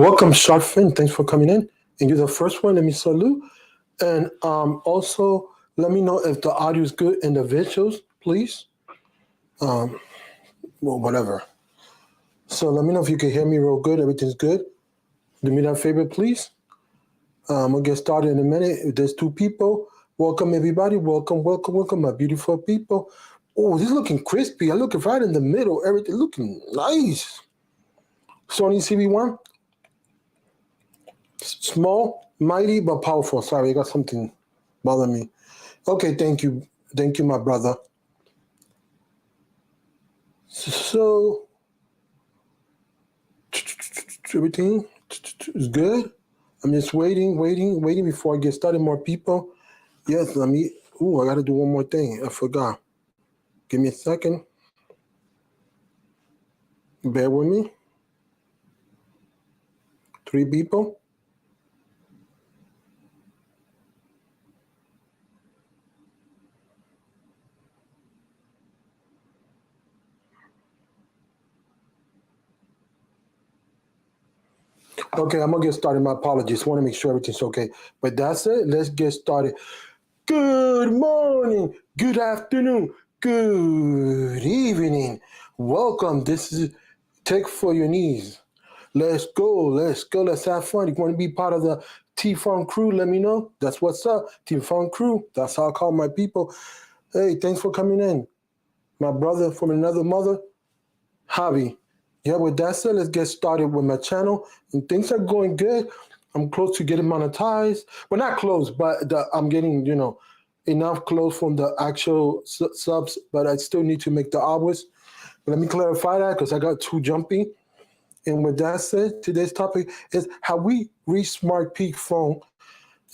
Welcome, Sharfin. Thanks for coming in. And you're the first one. Let me salute. And also, let me know if the audio is good and the visuals, please. Um, well, whatever. So let me know if you can hear me real good. Everything's good. Do me that favor, please. We'll get started in a minute. If there's two people, welcome everybody. Welcome, welcome, welcome, my beautiful people. Oh, this is looking crispy. I look right in the middle. Everything looking nice. Sony CB1, small, mighty, but powerful. Sorry, I got something bothering me. Okay, thank you. Thank you, my brother. So, everything is good. I'm just waiting before I get started. More people. Yes, let me. Ooh, I got to do one more thing. I forgot. Give me a second. Bear with me. 3 people. Okay, I'm gonna get started. My apologies. Want to make sure everything's okay. But that's it. Let's get started. Good morning, good afternoon, good evening. Welcome. This is Tech for Your Knees. Let's go, let's have fun. You want to be part of the T-Fun crew? Let me know. That's what's up, T-Fun crew. That's how I call my people. Hey, thanks for coming in. My brother from another mother, Javi. Yeah, with that said, let's get started with my channel. And things are going good. I'm close to getting monetized. Well, not close, but I'm getting, enough close from the actual subs, but I still need to make the hours. But let me clarify that because I got too jumpy. And with that said, today's topic is how we reach Smart Peak phone.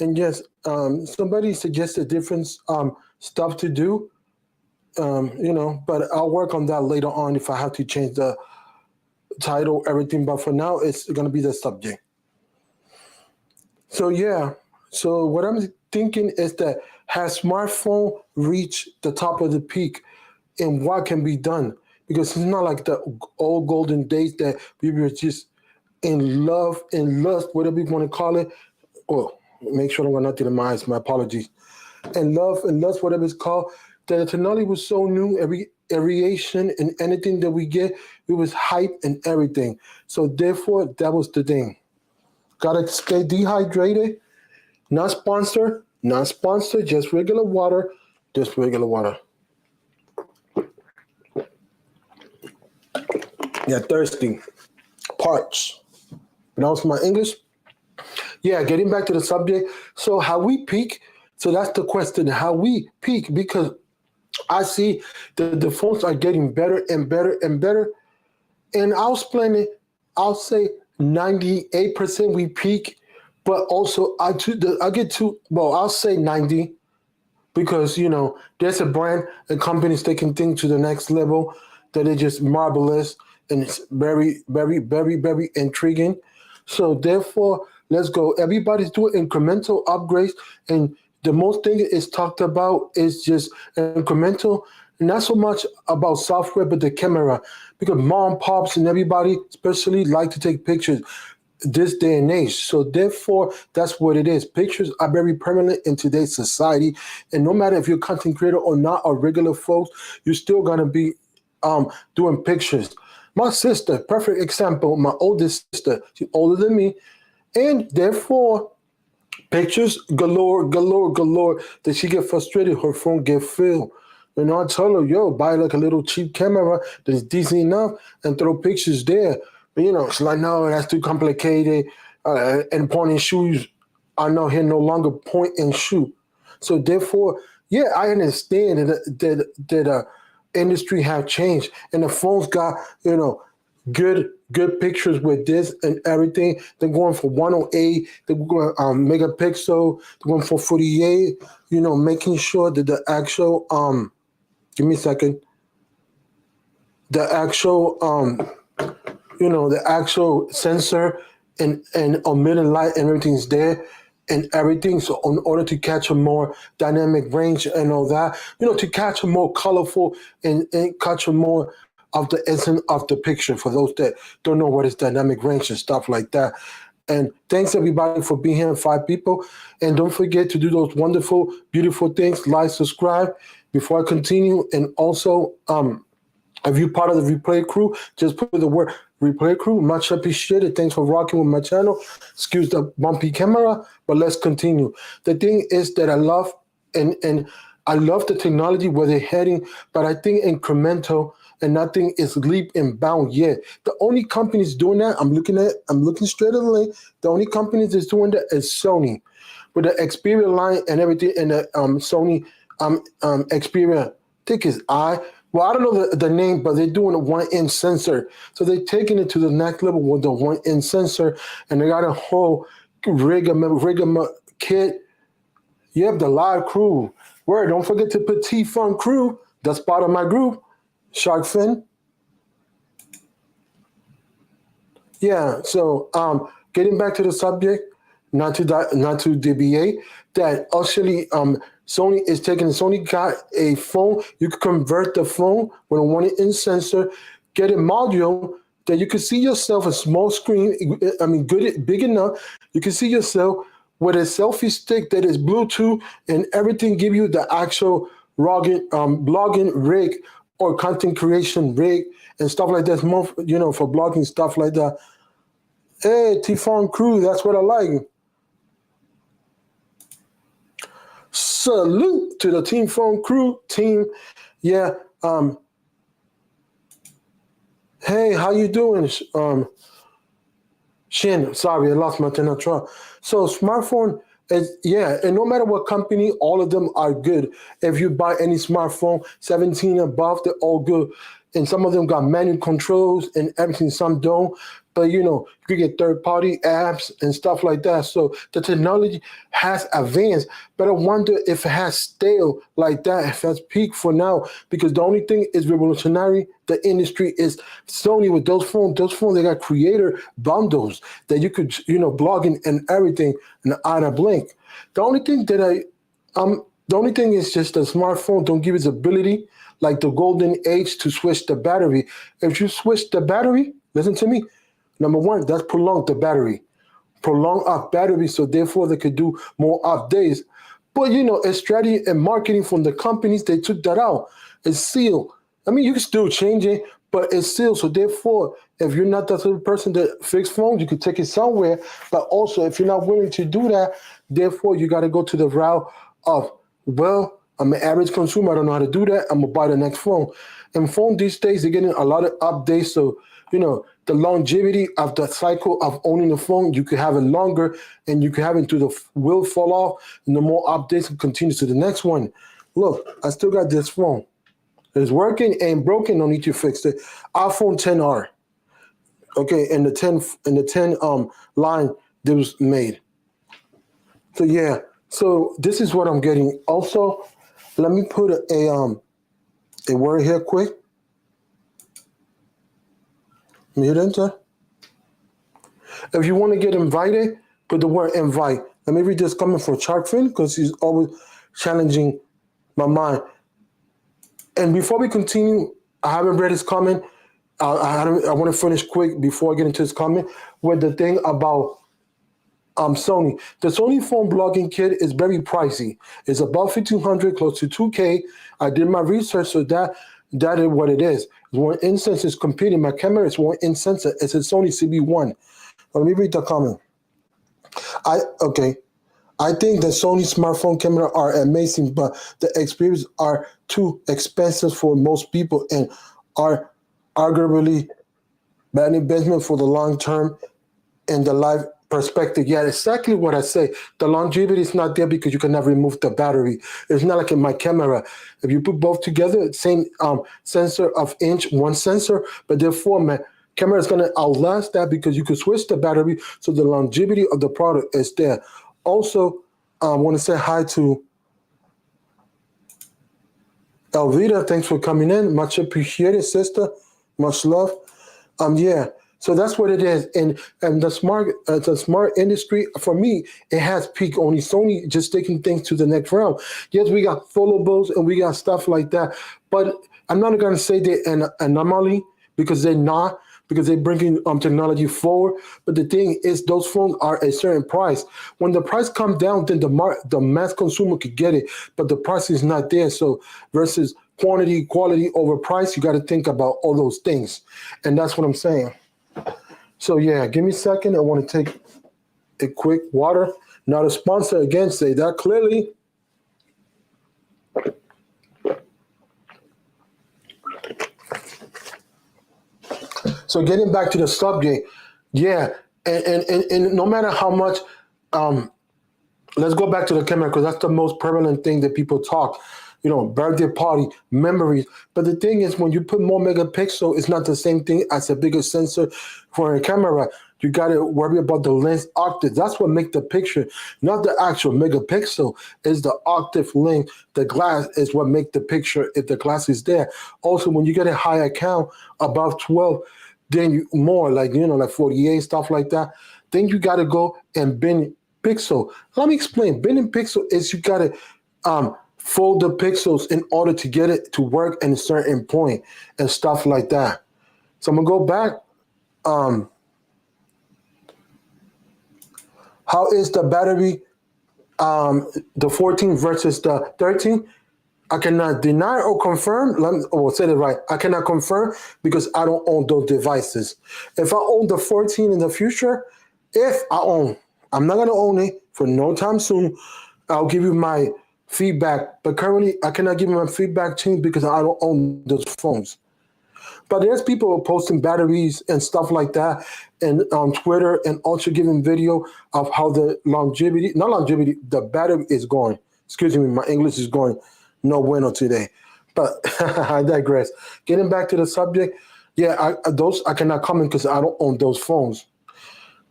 And yes, somebody suggested different stuff to do, but I'll work on that later on if I have to change the title, everything. But for now, it's going to be the subject. So yeah, so what I'm thinking is that has smartphone reached the top of the peak, and what can be done? Because it's not like the old golden days that we were just in love, in lust, whatever you want to call it. Oh, make sure I don't got nothing in my eyes. My apologies. And love and lust, whatever it's called. The technology was so new. Every variation and anything that we get, it was hype and everything. So therefore, that was the thing. Gotta stay dehydrated. Not sponsored. Not sponsored. Just regular water. Just regular water. Yeah, thirsty. Parch. Pronounce my English. Yeah, getting back to the subject. So how we peak. So that's the question. How we peak, because I see the phones are getting better and better and better. And I'll explain it. I'll say 98% we peak, but also I get to, well, I'll say 90, because there's a brand and companies taking things to the next level that is just marvelous, and it's very, very, very, very intriguing. So therefore, let's go. Everybody's doing incremental upgrades, and the most thing is talked about is just incremental, not so much about software, but the camera, because mom, pops, and everybody especially like to take pictures this day and age. So therefore, that's what it is. Pictures are very permanent in today's society, and no matter if you're a content creator or not, or regular folks, you're still gonna be doing pictures. My sister, perfect example. My oldest sister, she's older than me, and therefore, pictures galore, galore, galore. That she get frustrated, her phone get filled. I tell her, yo, buy like a little cheap camera that's decent enough and throw pictures there. But she's like, no, that's too complicated. And point and shoes are now here no longer point and shoot. So therefore, yeah, I understand that industry have changed, and the phones got good pictures with this and everything. They're going for 108. They're going megapixel. They're going for 48. Making sure that the actual give me a second. The actual the actual sensor and emitting light and everything's there and everything. So in order to catch a more dynamic range and all that, to catch a more colorful and catch a more of the essence of the picture. For those that don't know what is dynamic range and stuff like that. And thanks everybody for being here, 5 people. And don't forget to do those wonderful, beautiful things. Like, subscribe before I continue. And also, if you're part of the replay crew, just put the word replay crew. Much appreciated. Thanks for rocking with my channel. Excuse the bumpy camera, but let's continue. The thing is that I love and I love the technology where they're heading, but I think incremental and nothing is leap and bound yet. The only companies doing that, I'm looking straight at the lane. The only companies that's doing that is Sony with the Xperia line and everything, and the Sony Xperia. I think it's well, I don't know the name, but they're doing a 1-inch sensor. So they're taking it to the next level with the 1-inch sensor, and they got a whole rigama kit. You have the live crew. Word, don't forget to put T-Fun crew. That's part of my group. Shark Fin. Yeah, so getting back to the subject, not to debate, that actually Sony is taking, Sony got a phone. You can convert the phone with a 1-inch sensor, get a module that you can see yourself, a small screen, big enough. You can see yourself with a selfie stick that is Bluetooth and everything, give you the actual blogging rig or content creation rig and stuff like that. More, for blogging, stuff like that. Hey, T-Fun crew, that's what I like. Salute to the T-Fun crew team. Yeah. Hey, how you doing? Shin, sorry, I lost my train of thought. So smartphone is, and no matter what company, all of them are good. If you buy any smartphone, 17 above, they're all good. And some of them got manual controls and everything, some don't. But you could get third-party apps and stuff like that. So the technology has advanced, but I wonder if it has stale like that, if that's peak for now, because the only thing is revolutionary, the industry is Sony with those phones. Those phones, they got creator bundles that you could, blogging and everything and out of blink. The only thing is just the smartphone don't give its ability like the golden age to switch the battery. If you switch the battery, listen to me, number one, that's prolonged the battery. Prolong off battery, so therefore they could do more off days. But it's strategy and marketing from the companies, they took that out. It's sealed. You can still change it, but it's sealed. So therefore, if you're not that sort of person that fix phones, you could take it somewhere. But also, if you're not willing to do that, therefore you got to go to the route of, well, I'm an average consumer. I don't know how to do that. I'm gonna buy the next phone. And phone these days, they're getting a lot of updates. So, the longevity of the cycle of owning the phone, you could have it longer and you could have it until the wheel fall off and the more updates and continue to the next one. Look, I still got this phone. It's working, ain't broken, no need to fix it. iPhone XR. Okay, and the 10 line that was made. So yeah, so this is what I'm getting. Also, let me put a word here quick. Mute enter. If you want to get invited, put the word invite. Let me read this comment from Sharkfin because he's always challenging my mind. And before we continue, I haven't read his comment. I want to finish quick before I get into his comment with the thing about Sony. The Sony phone blogging kit is very pricey. It's above $1,500, close to $2K. I did my research, so that is what it is. It's 1-inch sensor is competing. My camera is 1-inch sensor. It's a Sony CB1. Let me read the comment. I think the Sony smartphone camera are amazing, but the experience are too expensive for most people and are arguably bad investment for the long term and the life perspective. Yeah, exactly what I say. The longevity is not there because you can never remove the battery. It's not like in my camera. If you put both together, same sensor of inch, one sensor, but therefore my camera is going to outlast that because you can switch the battery, so the longevity of the product is there. Also, I want to say hi to Elvita. Thanks for coming in. Much appreciated, sister. Much love. Yeah. So that's what it is. And the smart industry for me, it has peak only. Sony just taking things to the next realm. Yes, we got follables and we got stuff like that, but I'm not gonna say they're an anomaly because they're not. Because they're bringing technology forward, but the thing is, those phones are a certain price. When the price comes down, then the mass consumer could get it, but the price is not there. So versus quantity, quality over price, you got to think about all those things, and that's what I'm saying. So yeah, give me a second. I want to take a quick water. Not a sponsor again. Say that clearly. So getting back to the subject, yeah, and no matter how much, um, let's go back to the camera because that's the most prevalent thing that people talk. You know, birthday party, memories. But the thing is, when you put more megapixel, it's not the same thing as a bigger sensor for a camera. You got to worry about the lens octave. That's what makes the picture, not the actual megapixel. Is the octave length. The glass is what makes the picture if the glass is there. Also, when you get a higher count above 12, then you more like like 48 stuff like that. Then you got to go and bend pixel. Let me explain. Bending pixel is you got to fold the pixels in order to get it to work in a certain point and stuff like that. So I'm gonna go back. Um, how is the battery? The 14 versus the 13? I cannot deny or confirm. Or say it right. I cannot confirm because I don't own those devices. If I own the 14 in the future, if I own, I'm not gonna own it for no time soon. I'll give you my feedback. But currently, I cannot give you my feedback team because I don't own those phones. But there's people posting batteries and stuff like that, and on Twitter, and also giving video of how the longevity, not longevity, the battery is going. Excuse me, my English is going no bueno today. But I digress. Getting back to the subject, yeah, those I cannot comment because I don't own those phones.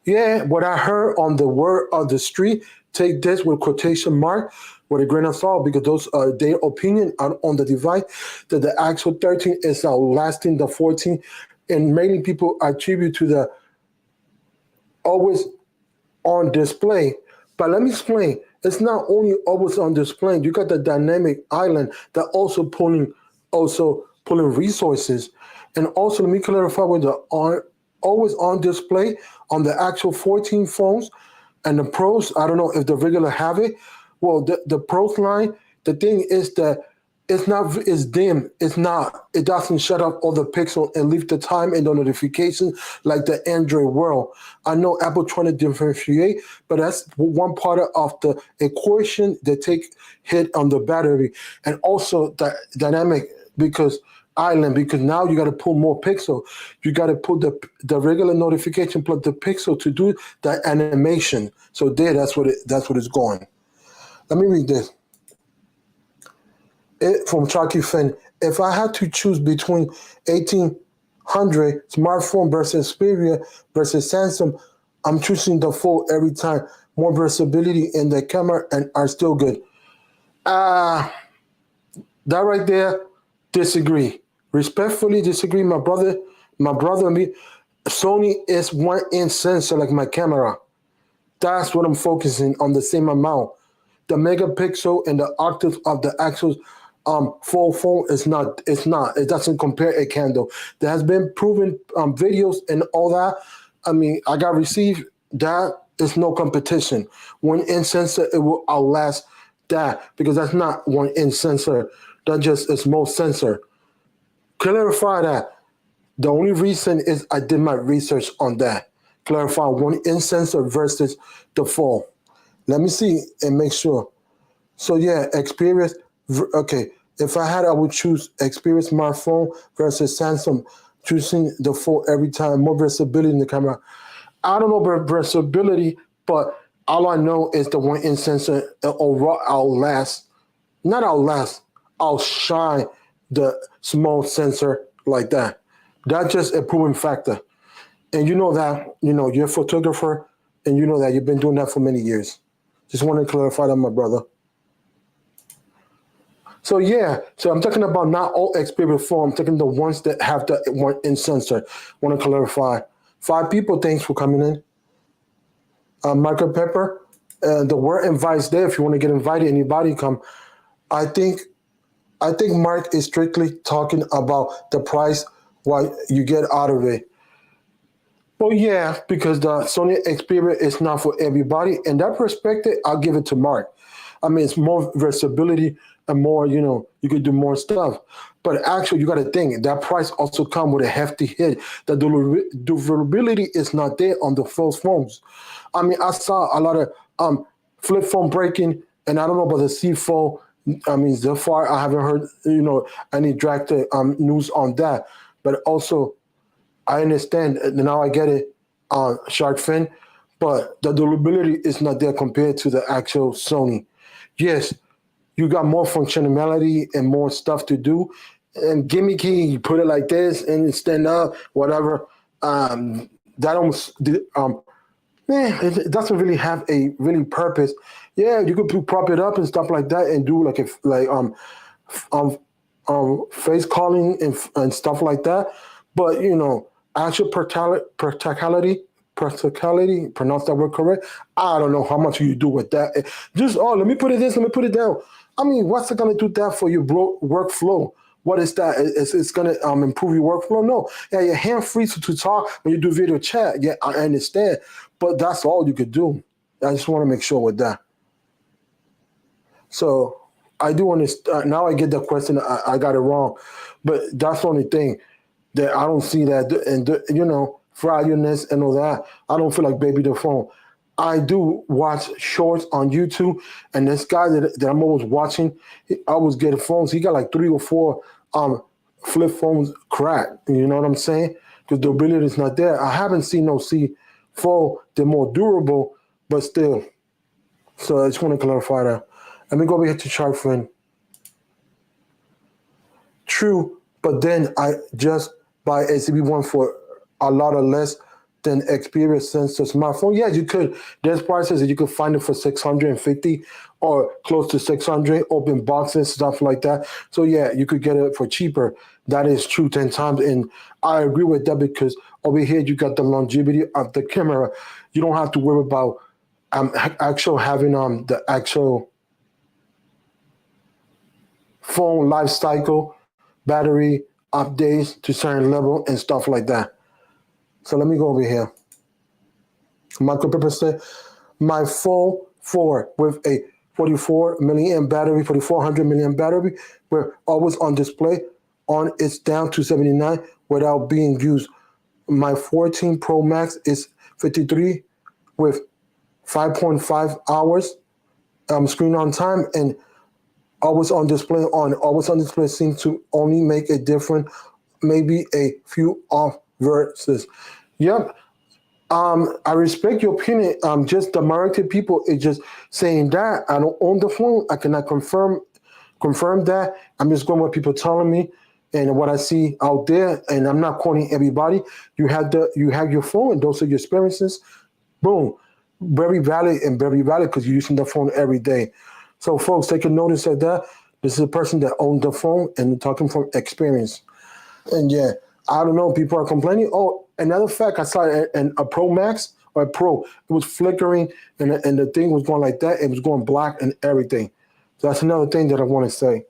Yeah, what I heard on the word of the street, take this with quotation mark, with a grain of salt, because those are their opinion on the device, that the actual 13 is outlasting the 14, and mainly people attribute to the always on display. But let me explain. It's not only always on display. You got the dynamic island that also pulling resources. And also let me clarify with the always on display on the actual 14 phones and the pros. I don't know if the regular have it. Well, the pros line, the thing is that it's dim. It doesn't shut off all the pixel and leave the time and the notification like the Android world. I know Apple trying to differentiate, but that's one part of the equation that take hit on the battery. And also the dynamic because now you got to pull more pixel. You got to put the regular notification plus the pixel to do the animation. So that's what it's going. Let me read this. From Chalky Finn. If I had to choose between 1800 smartphone versus Xperia versus Samsung, I'm choosing the Fold every time. More versatility in the camera and are still good. Uh, that right there, disagree. Respectfully disagree, my brother. My brother and me. Sony is 1 inch sensor like my camera. That's what I'm focusing on, the same amount. The megapixel and the octave of the actual full phone is not. It's not. It doesn't compare a candle. There has been proven videos and all that. I mean, I got received that. Is no competition. 1 inch sensor, it will outlast that because that's not 1 inch sensor. That just is small sensor. Clarify that. The only reason is I did my research on that. Clarify 1 inch sensor versus the full. Let me see and make sure. So yeah, experience. Okay, if I had, I would choose Xperia smartphone versus Samsung. Choosing the full every time, more versatility in the camera. I don't know about versatility, but all I know is the 1 inch sensor will outshine the small sensor like that. That's just a proven factor. And you know that, you're a photographer and you know that you've been doing that for many years. Just want to clarify that, my brother. So yeah, so I'm talking about not all Xperia phone. I'm talking the ones that have the 1 inch sensor. Want to clarify 5 people. Thanks for coming in. Michael Pepper. The word invites there. If you want to get invited, anybody come. I think I think Mark is strictly talking about the price, what you get out of it. Well, yeah, because the Sony Xperia is not for everybody. In that perspective, I'll give it to Mark. I mean, it's more versatility and more, you could do more stuff. But actually, you got to think that price also come with a hefty hit. The durability is not there on the first phones. I mean, I saw a lot of flip phone breaking, and I don't know about the C phone. I mean, so far I haven't heard, any drastic news on that. But also, I understand now. I get it on shark fin, but the durability is not there compared to the actual Sony. Yes, you got more functionality and more stuff to do. And gimmicky, you put it like this and it stand up, whatever. That almost it doesn't really have a really purpose. Yeah, you could prop it up and stuff like that and do like if like um face calling and stuff like that. But actual practicality, pronounce that word correct. I don't know how much you do with that. Just let me put it this, let me put it down. I mean, what's it gonna do that for your workflow? What is that? It's gonna improve your workflow? No. Yeah, your hand free to talk when you do video chat. Yeah, I understand, but that's all you could do. I just want to make sure with that. So I do understand. Now I get the question. I got it wrong, but that's the only thing that I don't see that, and fragilness and all that. I don't feel like baby the phone. I do watch shorts on YouTube, and this guy that I'm always watching, I always get phones. He got like 3 or 4 flip phones cracked. You know what I'm saying? Because the ability is not there. I haven't seen no C4. They're more durable, but still. So I just want to clarify that. Let me go over here to chart friend. True, but then I just buy ACB1 for a lot of less than Xperia sensor smartphone. Yeah, you could. There's prices that you could find it for 650 or close to 600, open boxes, stuff like that. So yeah, you could get it for cheaper. That is true 10 times. And I agree with that because over here you got the longevity of the camera. You don't have to worry about actual having the actual phone life cycle, battery updates to certain level and stuff like that. So let me go over here. Michael Pepper said, my phone 4 with a 44 milliamp battery, 4400 milliamp battery, were always on display. On it's down to 79 without being used. My 14 Pro Max is 53 with 5.5 hours screen on time, and always on display seems to only make a difference, maybe a few off versus. Yep. I respect your opinion. Just the majority of people is just saying that. I don't own the phone. I cannot confirm that. I'm just going what people telling me and what I see out there. And I'm not quoting everybody. You have your phone, and those are your experiences. Boom. Very valid because you're using the phone every day. So folks, take a notice of that. This is a person that owned the phone and talking from experience. And yeah, I don't know. People are complaining. Oh, another fact, I saw a Pro Max or a Pro. It was flickering, and the thing was going like that. It was going black and everything. So that's another thing that I want to say.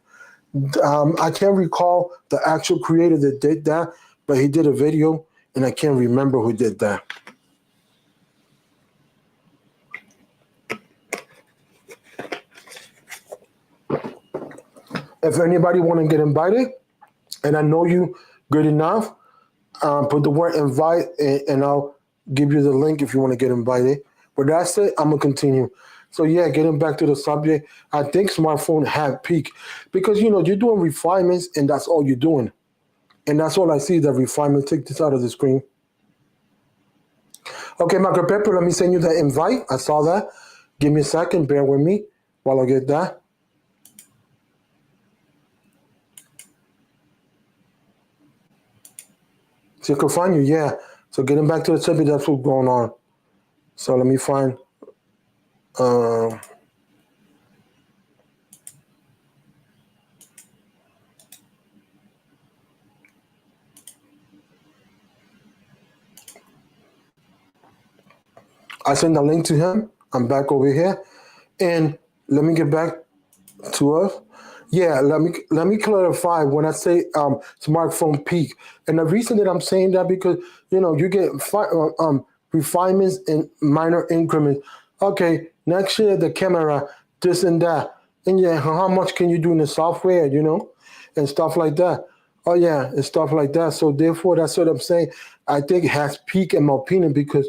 I can't recall the actual creator that did that, but he did a video, and I can't remember who did that. If anybody want to get invited, and I know you good enough, put the word invite, and I'll give you the link if you want to get invited. But that's it. I'm gonna continue. So yeah, getting back to the subject, I think smartphone have peaked because you're doing refinements, and that's all you're doing, and that's all I see. The refinement. Take this out of the screen. Okay, Michael Pepper, let me send you the invite. I saw that. Give me a second. Bear with me while I get that. So I can find you, yeah. So getting back to the subject, that's what's going on. So let me find. Uh, I send a link to him. I'm back over here, and let me get back to us. Yeah, let me clarify when I say smartphone peak, and the reason that I'm saying that because you get refinements in minor increments. Okay, next year the camera, this and that, and yeah, how much can you do in the software, and stuff like that. Oh yeah, and stuff like that. So therefore, that's what I'm saying. I think it has peak in my opinion because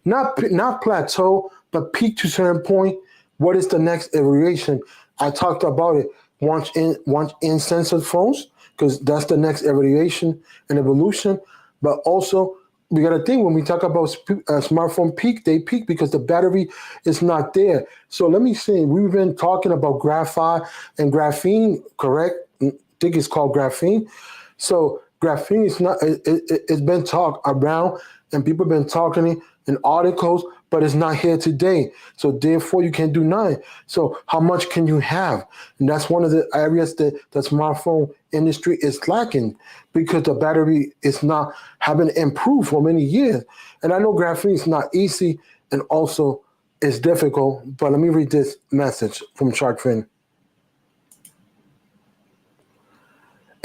not plateau, but peak to certain point. What is the next iteration? I talked about it once in sensor phones because that's the next iteration and evolution. But also we got to think when we talk about smartphone peak, they peak because the battery is not there. So let me see. We've been talking about graphite and graphene, correct? I think it's called graphene. So graphene is not. It's been talked around, and people have been talking it in articles, but it's not here today. So therefore, you can do nine. So how much can you have? And that's one of the areas that the smartphone industry is lacking because the battery is not having improved for many years. And I know graphene is not easy, and also it's difficult. But let me read this message from SharkFin.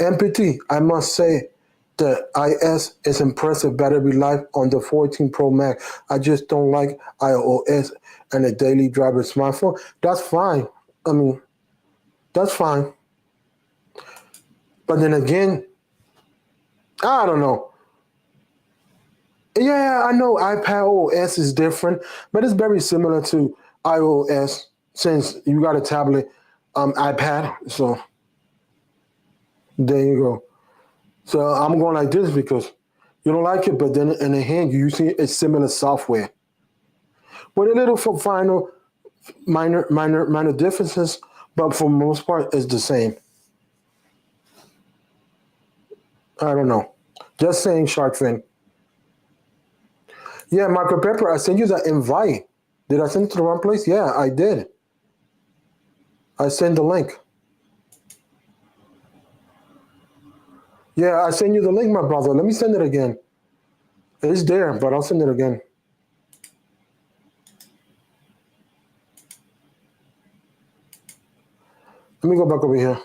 MPT, I must say the IS is impressive battery life on the 14 Pro Max. I just don't like iOS and a daily driver smartphone. That's fine. I mean, that's fine. But then again, I don't know. Yeah, I know iPad OS is different, but it's very similar to iOS since you got a tablet iPad. So there you go. So I'm going like this because you don't like it, but then in the hand you see it's similar software with a little for final minor differences, but for most part it's the same. I don't know. Just saying, shark fin. Yeah, Marco Pepper, I sent you the invite. Did I send it to the wrong place? Yeah, I did. I sent the link. Yeah, I sent you the link, my brother. Let me send it again. It's there, but I'll send it again. Let me go back over here.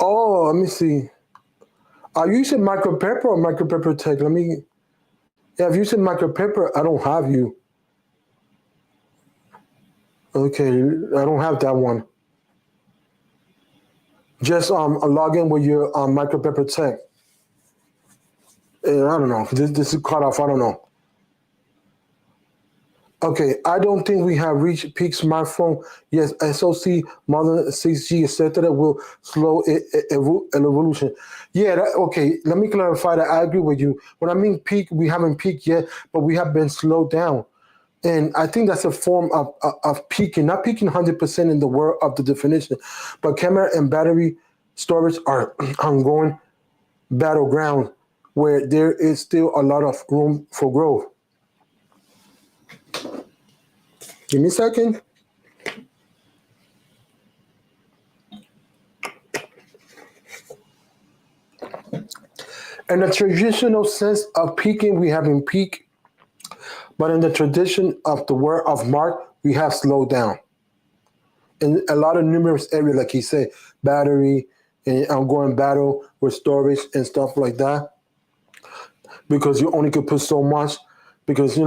Oh, let me see. Are you using Micro Pepper or Micro Pepper Tech? Let me. Yeah, if you said Micro Pepper, I don't have you. Okay, I don't have that one. Just log in with your Micro Pepper Tech. I don't know. This is cut off. I don't know. Okay, I don't think we have reached peak smartphone. Yes, SoC, Model 6G, etc. will slow evolution. Yeah, okay, let me clarify that. I agree with you. When I mean peak, we haven't peaked yet, but we have been slowed down. And I think that's a form of peaking, not peaking 100% in the word of the definition, but camera and battery storage are ongoing battleground where there is still a lot of room for growth. Give me a second. In the traditional sense of peaking, we haven't peaked, but in the tradition of the word of Mark, we have slowed down. In a lot of numerous areas, like he said, battery and ongoing battle with storage and stuff like that, because you only could put so much, because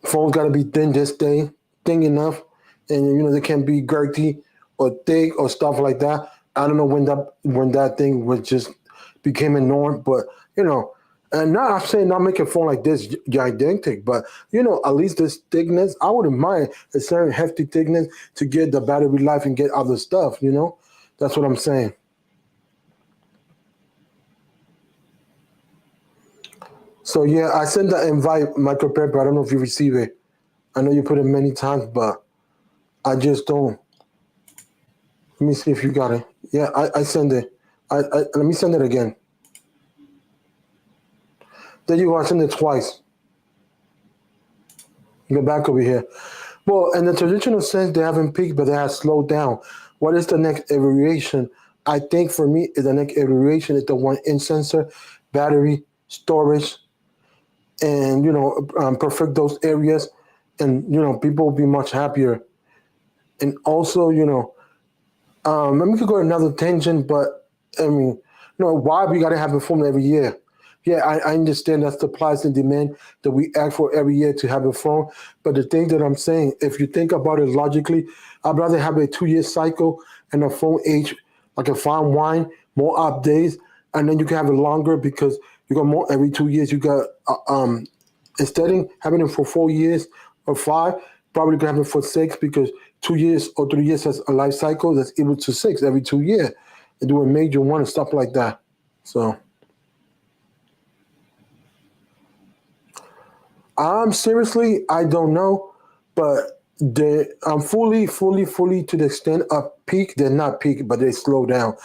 phones got to be thin this day, thin enough, and they can't be girthy or thick or stuff like that. I don't know when that thing was just became a norm, but and not I'm saying not make a phone like this gigantic, but at least this thickness, I wouldn't mind a certain hefty thickness to get the battery life and get other stuff. That's what I'm saying. So yeah, I sent the invite, Michael Pepper. I don't know if you receive it. I know you put it many times, but I just don't. Let me see if you got it. Yeah, I send it. Let me send it again. There you go. I send it twice. Go back over here. Well, in the traditional sense, they haven't peaked, but they have slowed down. What is the next iteration? I think for me, the next iteration is the one in sensor, battery, storage, and perfect those areas and people will be much happier. And also, let me go another tangent, but I mean, why we got to have a phone every year? Yeah, I understand that's the price and demand that we ask for every year to have a phone. But the thing that I'm saying, if you think about it logically, I'd rather have a 2 year cycle and a phone age like a fine wine, more updates, and then you can have it longer because you got more every 2 years. You got instead of having it for 4 years or five, probably can have it for six because 2 years or 3 years has a life cycle that's equal to six every 2 years. And do a major one and stuff like that. So seriously, I don't know, but I'm fully to the extent of peak. They're not peak, but they slow down.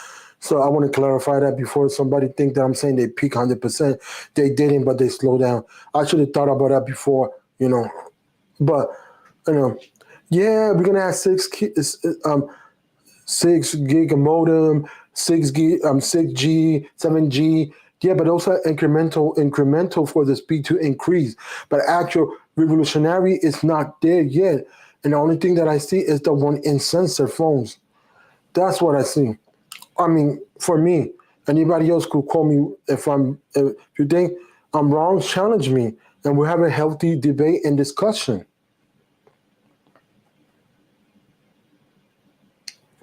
So I want to clarify that before somebody think that I'm saying they peak 100%. They didn't, but they slow down. I should have thought about that before, But you know, yeah, we're gonna have 6 gig modem, 6 gig, 6G, 7G. Yeah, but those are incremental for the speed to increase. But actual revolutionary is not there yet. And the only thing that I see is the one in sensor phones. That's what I see. I mean, for me, anybody else could call me if you think I'm wrong, challenge me, and we have a healthy debate and discussion.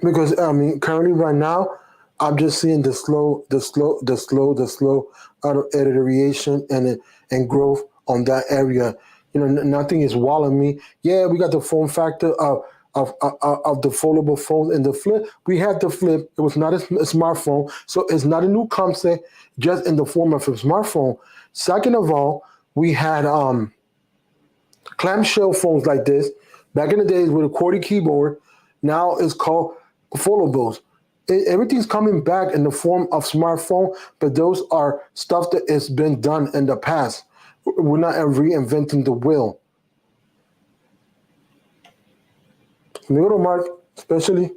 Because I mean, currently right now, I'm just seeing the slow iteration and growth on that area. Nothing is walling me. Yeah, we got the form factor of the foldable phone and the flip. We had the flip. It was not a smartphone, so it's not a new concept, just in the form of a smartphone. Second of all, we had clamshell phones like this back in the days with a QWERTY keyboard. Now it's called foldables. Everything's coming back in the form of smartphone, but those are stuff that has been done in the past. We're not reinventing the wheel. Little Mark, especially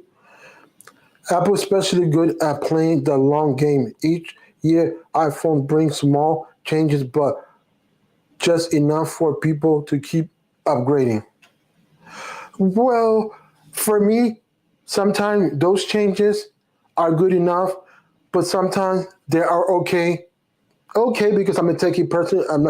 Apple, especially good at playing the long game. Each year, iPhone brings small changes, but just enough for people to keep upgrading. Well, for me, sometimes those changes are good enough, but sometimes they are okay. Okay, because I'm a techie person. I'm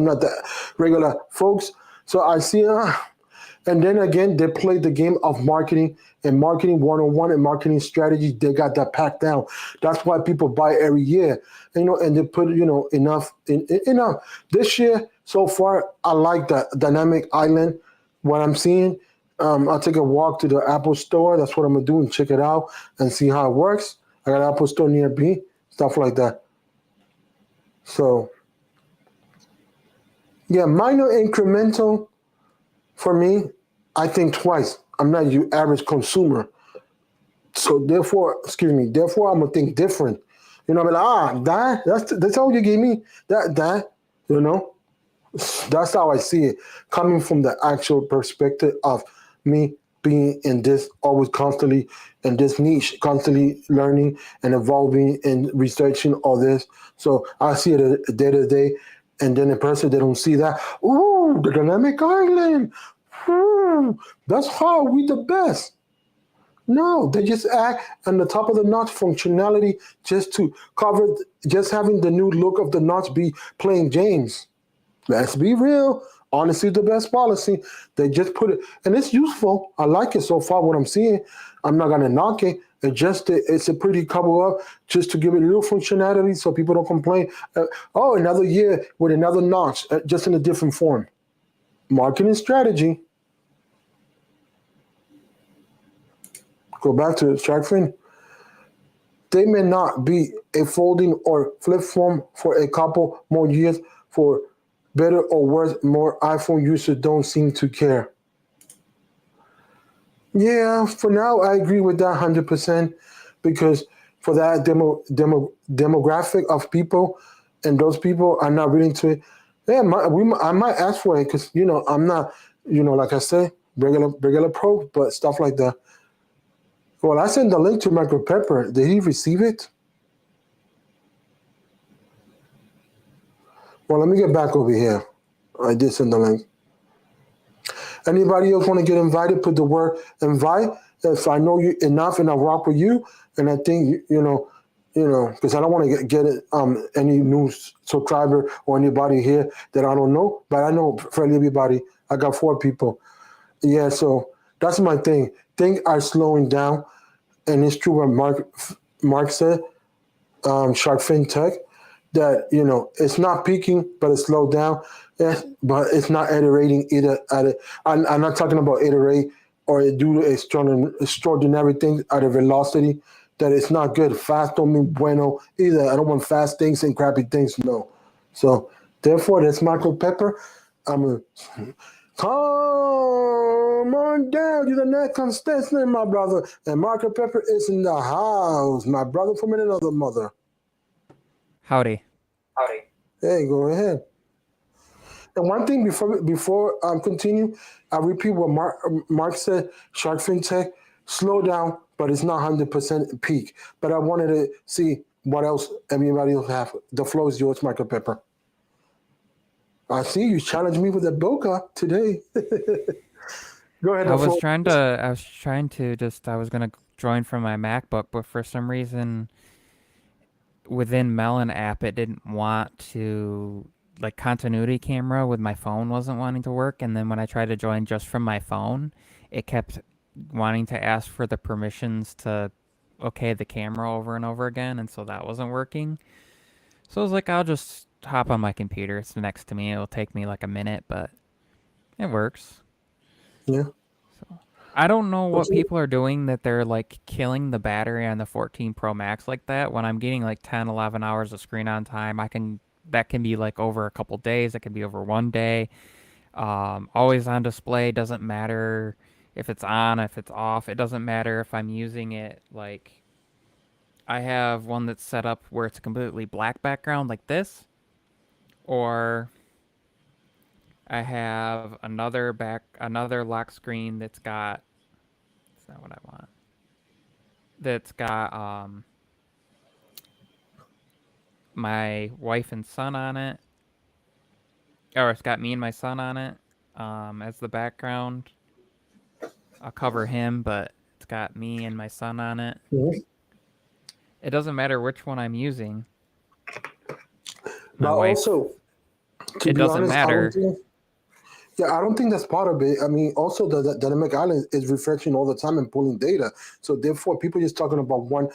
not that regular folks. So I see, and then again, they play the game of marketing and marketing 101 and marketing strategy. They got that packed down. That's why people buy every year. And they put enough. This year so far, I like the dynamic island. What I'm seeing, I'll take a walk to the Apple store. That's what I'm gonna do and check it out and see how it works. I got an Apple store near me, stuff like that. So yeah, minor incremental for me. I think twice. I'm not your average consumer. So therefore, excuse me. Therefore, I'm gonna think different. I'm like, that's all you gave me. That. You know, that's how I see it. Coming from the actual perspective of me being in this, always constantly in this niche, constantly learning and evolving and researching all this. So I see it day to day. And then the person they don't see that. Ooh, the dynamic island. That's how we the best. No, they just add on the top of the notch functionality just to cover, just having the new look of the notch be playing James. Let's be real. Honesty is the best policy. They just put it, and it's useful. I like it so far. What I'm seeing, I'm not gonna knock it. It's a pretty couple up just to give it a little functionality so people don't complain. Oh, another year with another notch, just in a different form. Marketing strategy. Go back to the track fin. They may not be a folding or flip phone for a couple more years. For better or worse, more iPhone users don't seem to care. Yeah, for now, I agree with that 100% because for that demographic of people, and those people are not really into it. Yeah, I might ask for it because I'm not, like I said, regular pro, but stuff like that. Well, I sent the link to Michael Pepper. Did he receive it? Well, let me get back over here. I did send the link. Anybody else want to get invited? Put the word invite. If I know you enough and I rock with you, and I think because I don't want to get it, any new subscriber or anybody here that I don't know, but I know fairly everybody. I got 4 people. Yeah, so that's my thing. Things are slowing down, and it's true what Mark said. Shark FinTech, that it's not peaking, but it's slowed down. Yes, but it's not iterating either. I'm not talking about iterate or do extraordinary things at a velocity that it's not good. Fast don't mean bueno either. I don't want fast things and crappy things. No. So therefore, that's Marco Pepper. I'm a come on down. You're the next contestant, my brother. And Marco Pepper is in the house, my brother from another mother. Howdy. Hey, go ahead. And one thing before continue, I repeat what Mark said. Shark FinTech, slow down, but it's not 100% peak. But I wanted to see what else everybody else have. The floor is yours, Michael Pepper. I see you challenged me with a boca today. Go ahead, I the was floor. trying to I was trying to just I was gonna join from my MacBook, but for some reason within Melon app it didn't want to, like, continuity camera with my phone wasn't wanting to work, and then when I tried to join just from my phone, it kept wanting to ask for the permissions to okay the camera over and over again, and so that wasn't working. So I was like, I'll just hop on my computer. It's next to me. It'll take me like a minute, but it works. Yeah. So I don't know what Okay. people are doing that they're like killing the battery on the 14 Pro Max like that. When I'm getting like 10, 11 hours of screen on time, that can be like over a couple days. It can be over one day. Always on display, doesn't matter if it's on, if it's off. It doesn't matter if I'm using it like I have one that's set up where it's a completely black background like this, or I have another lock screen that's got, that's not what I want. That's got my wife and son on it, or it's got me and my son on it as the background. I'll cover him, but it's got me and my son on it. Mhm. It doesn't matter which one I'm using. My But wife, also, to it be doesn't honest, I don't matter. think. Yeah, I don't think that's part of it. I mean, also the dynamic island is refreshing all the time and pulling data. So therefore, people just talking about one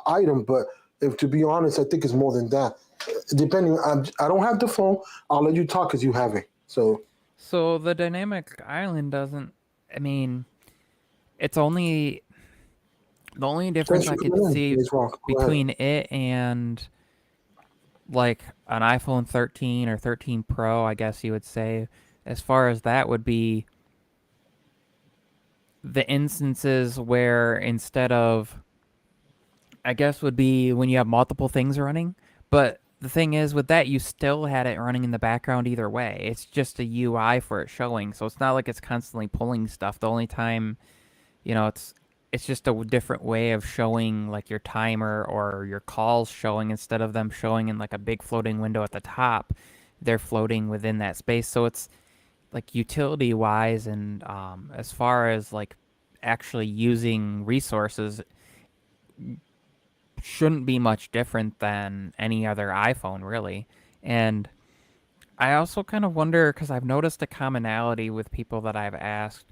item. But if to be honest, I think it's more than that. Depending, I don't have the phone. I'll let you talk because you have it. So So the dynamic island doesn't. I mean, it's only the only difference thanks for I could coming in, see Ms. Rock. Go ahead. between it and like an iPhone 13 or 13 Pro, I guess you would say, as far as that would be the instances where instead of, I guess, would be when you have multiple things running. But the thing is, with that, you still had it running in the background either way. It's just a UI for it showing, so it's not like it's constantly pulling stuff. The only time, it's just a different way of showing like your timer or your calls showing, instead of them showing in like a big floating window at the top, they're floating within that space. So it's like utility wise and as far as like actually using resources, shouldn't be much different than any other iPhone, really. And I also kind of wonder, because I've noticed a commonality with people that I've asked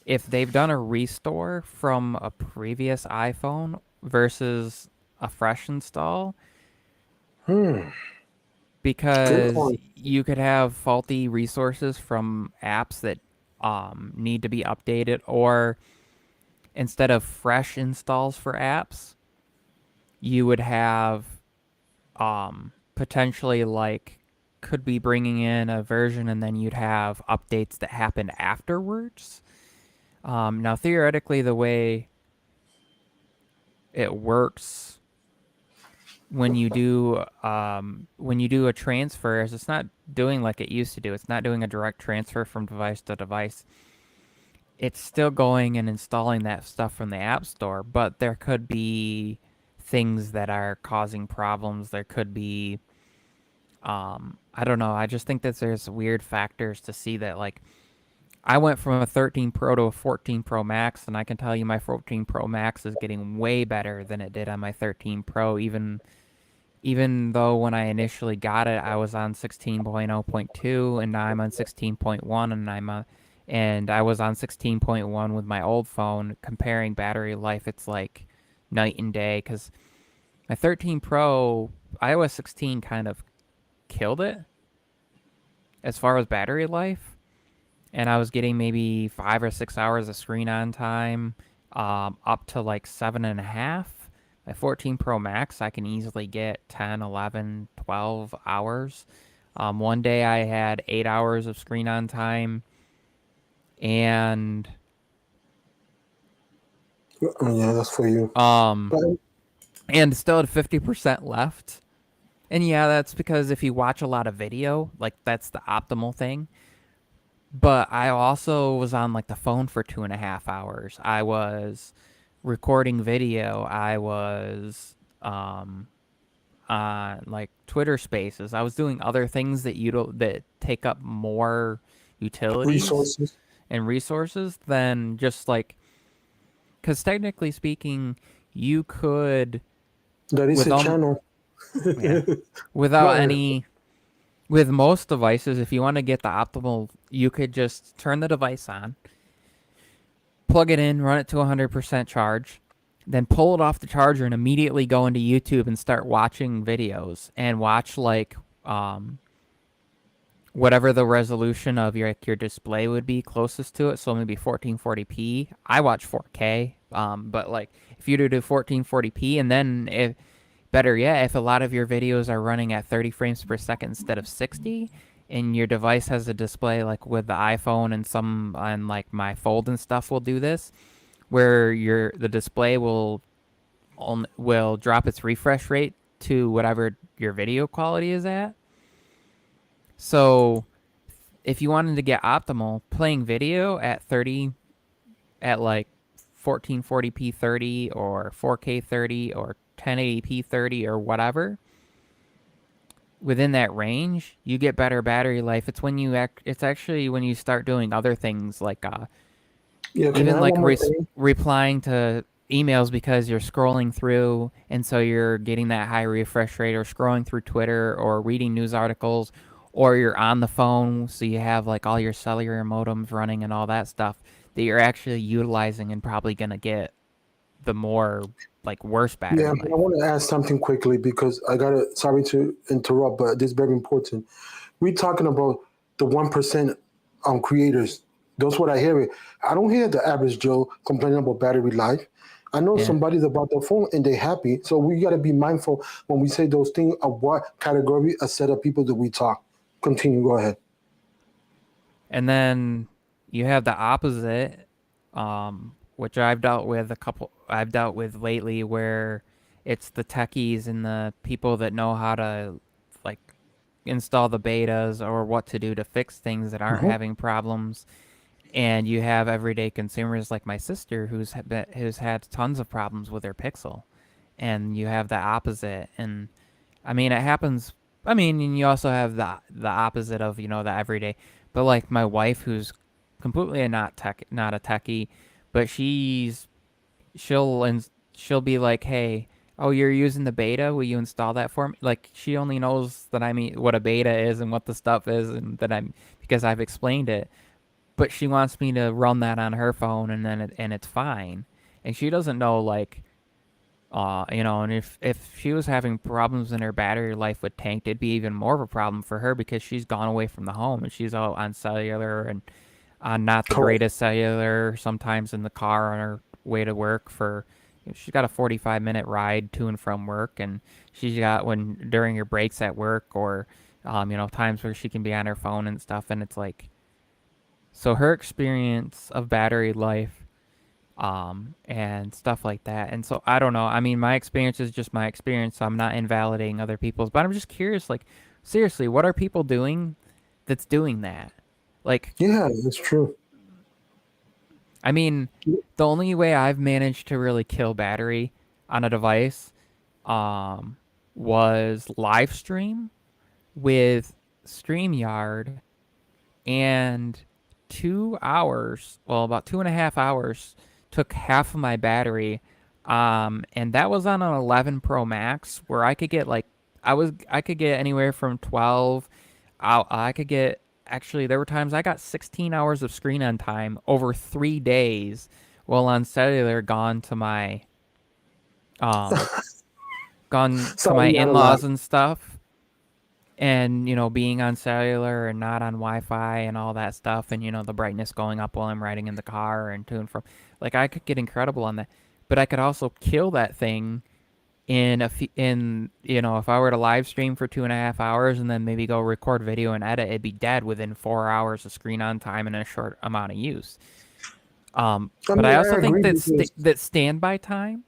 if they've done a restore from a previous iPhone versus a fresh install, Hmm. Good because point. you could have faulty resources from apps that need to be updated, or instead of fresh installs for apps, you would have potentially like could be bringing in a version and then you'd have updates that happened afterwards. Now, theoretically, the way it works when you do a transfer is it's not doing like it used to do. It's not doing a direct transfer from device to device. It's still going and installing that stuff from the App Store, but there could be things that are causing problems. There could be I don't know. I just think that there's weird factors to see that, like, I went from a 13 Pro to a 14 Pro Max, and I can tell you my 14 Pro Max is getting way better than it did on my 13 Pro. Even though when I initially got it, I was on 16.0.2, and now I'm on 16.1, and I was on 16.1 with my old phone. Comparing battery life, it's like night and day. Because my 13 Pro, iOS 16 kind of killed it as far as battery life, and I was getting maybe 5 or 6 hours of screen on time, up to like 7.5. My 14 Pro Max, I can easily get 10, 11, 12 hours. One day I had 8 hours of screen on time, and Yeah, that's for you. um, But and still had 50% left. And yeah, that's because if you watch a lot of video, like that's the optimal thing. But I also was on like the phone for 2.5 hours. I was recording video. I was on like Twitter Spaces. I was doing other things that take up more utilities resources. and resources than just like, because technically speaking, you could That is with a channel. yeah, Go without ahead. any with most devices, if you want to get the optimal, you could just turn the device on, plug it in, run it to 100% charge, then pull it off the charger and immediately go into YouTube and start watching videos and watch like um, whatever the resolution of your display would be closest to it. So maybe 1440p. I watch 4K, but like if you do 1440p, and then if better yet, if a lot of your videos are running at 30 frames per second instead of 60, and your device has a display like with the iPhone and some on like my Fold and stuff will do this, where the display will drop its refresh rate to whatever your video quality is at. So if you wanted to get optimal, playing video at 30 at like 1440p 30 or 4K 30 or 1080p 30 or whatever, within that range, you get better battery life. It's actually when you start doing other things like Yeah, can I even add like one more thing? replying to emails because you're scrolling through, and so you're getting that high refresh rate, or scrolling through Twitter or reading news articles, or you're on the phone, so you have like all your cellular modems running and all that stuff that you're actually utilizing and probably gonna get the more like worse Yeah, battery but I life. want to add something quickly because I gotta. Sorry to interrupt, but this is very important. We're talking about the 1% creators. That's what I hear. It. I don't hear the average Joe complaining about battery life. I know Yeah. somebody's about their phone and they're happy. So we gotta be mindful when we say those things of what category, a set of people that we talk. Continue. Go ahead. And then you have the opposite, which I've dealt with lately, where it's the techies and the people that know how to like install the betas or what to do to fix things that aren't Mhm. having problems. And you have everyday consumers like my sister who's had tons of problems with her Pixel, and you have the opposite. And I mean, it happens. I mean, and you also have the opposite of the everyday. But like my wife, who's completely not a techie, but she'll and she'll be like, "Hey, oh, you're using the beta. Will you install that for me?" Like she only knows that I mean what a beta is and what the stuff is, and that I'm because I've explained it. But she wants me to run that on her phone, and and it's fine. And she doesn't know like and if she was having problems in her battery life with tanked, it'd be even more of a problem for her because she's gone away from the home and she's out on cellular and on not the Correct. greatest cellular. Sometimes in the car on her way to work she's got a 45-minute ride to and from work, and she's got when during her breaks at work or times where she can be on her phone and stuff, and it's like so her experience of battery life and stuff like that. And so I don't know. I mean, my experience is just my experience, so I'm not invalidating other people's, but I'm just curious, like, seriously, what are people doing that's doing that? Like, Yeah, that's true. I mean, the only way I've managed to really kill battery on a device um, was live stream with StreamYard and 2 hours, well, about 2.5 hours, took half of my battery, and that was on an 11 Pro Max, where I could get like, I could get anywhere from 12. I could get, actually there were times I got 16 hours of screen on time over 3 days while on cellular, um gone to my Sorry, not a lot. in-laws and stuff, and being on cellular and not on Wi-Fi and all that stuff, and the brightness going up while I'm riding in the car and to and from, like I could get incredible on that, but I could also kill that thing if I were to live stream for 2.5 hours and then maybe go record video and edit, it'd be dead within 4 hours of screen on time and a short amount of use. I But I mean, I also think agree that because that standby time,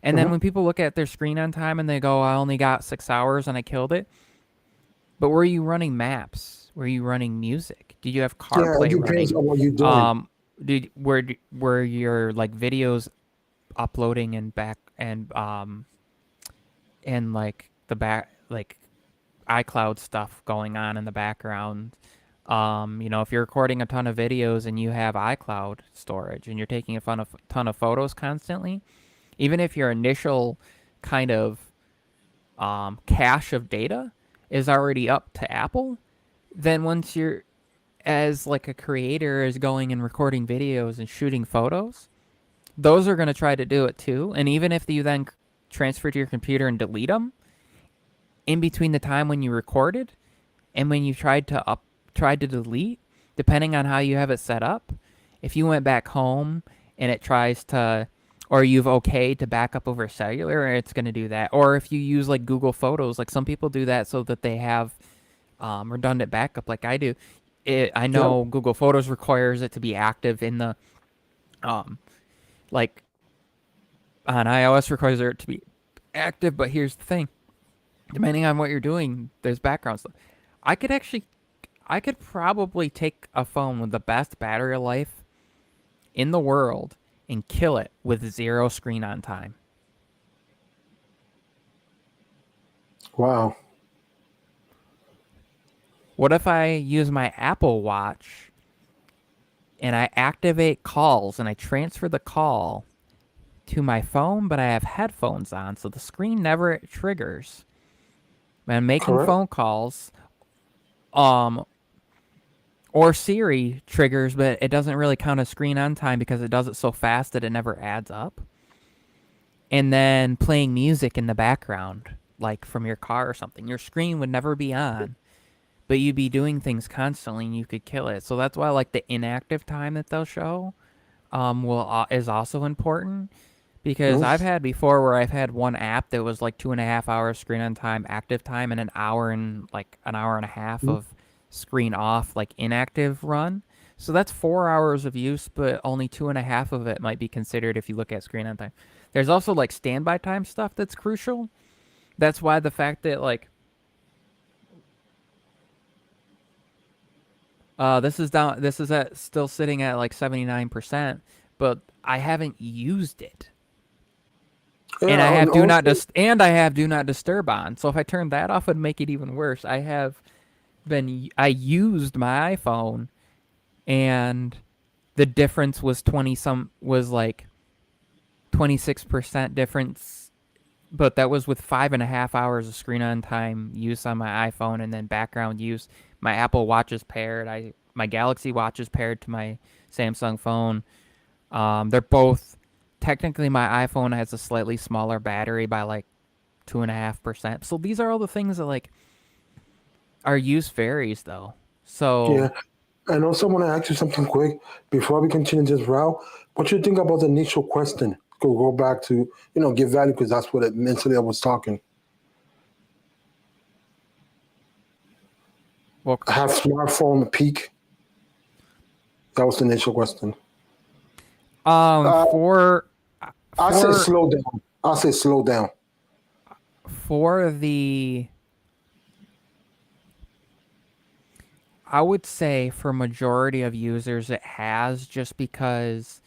and then Mhm. when people look at their screen on time and they go, I only got 6 hours and I killed it. But were you running maps? Were you running music? Did you have Yeah, it CarPlay depends running? on what you're doing. Um, were your like videos uploading and back and like the back like iCloud stuff going on in the background? If you're recording a ton of videos and you have iCloud storage and you're taking a ton of photos constantly, even if your initial kind of cache of data is already up to Apple, then once you're, as like a creator, is going and recording videos and shooting photos, those are going to try to do it too. And even if you then transfer to your computer and delete them in between the time when you recorded and when you tried to delete, depending on how you have it set up, if you went back home and it tries to, or you've okayed to back up over cellular, it's going to do that. Or if you use like Google Photos, like some people do that so that they have redundant backup, like I do. I Yep. know Google Photos requires it to be active in the um, like on iOS requires it to be active, but here's the thing: depending on what you're doing, there's background stuff. I could actually, I could probably take a phone with the best battery life in the world and kill it with zero screen on time. Wow. What if I use my Apple Watch and I activate calls and I transfer the call to my phone, but I have headphones on, so the screen never triggers. I'm making Correct. phone calls, um, or Siri triggers, but it doesn't really count as screen on time because it does it so fast that it never adds up. And then playing music in the background, like from your car or something. Your screen would never be on, but you'd be doing things constantly and you could kill it. So that's why like the inactive time that they'll show will is also important, because I've Mhm. had before where I've had one app that was like 2.5 hours screen on time active time and an hour and a half of screen off like inactive run. So that's 4 hours of use, but only 2.5 of it might be considered if you look at screen on time. There's also like standby time stuff that's crucial. That's why the fact that like this is at still sitting at like 79%, but I haven't used it. And Yeah, and also, I have do not disturb on. So if I turn that off, it'd make it even worse. I used my iPhone, and the difference was 26% difference, but that was with 5.5 hours of screen on time use on my iPhone, and then background use. My Apple Watch is paired. My Galaxy Watch is paired to my Samsung phone. They're both, technically my iPhone has a slightly smaller battery by like 2.5%. So these are all the things that like our use varies though. yeah, So and also want to ask you something quick before we continue this route. What you think about the initial question? Go back to give value because that's what it mentally I was talking. well, Have smartphone peak? That was the initial question. um Uh, for I say for slow down. I say slow down. for the I would say for majority of users it has, just because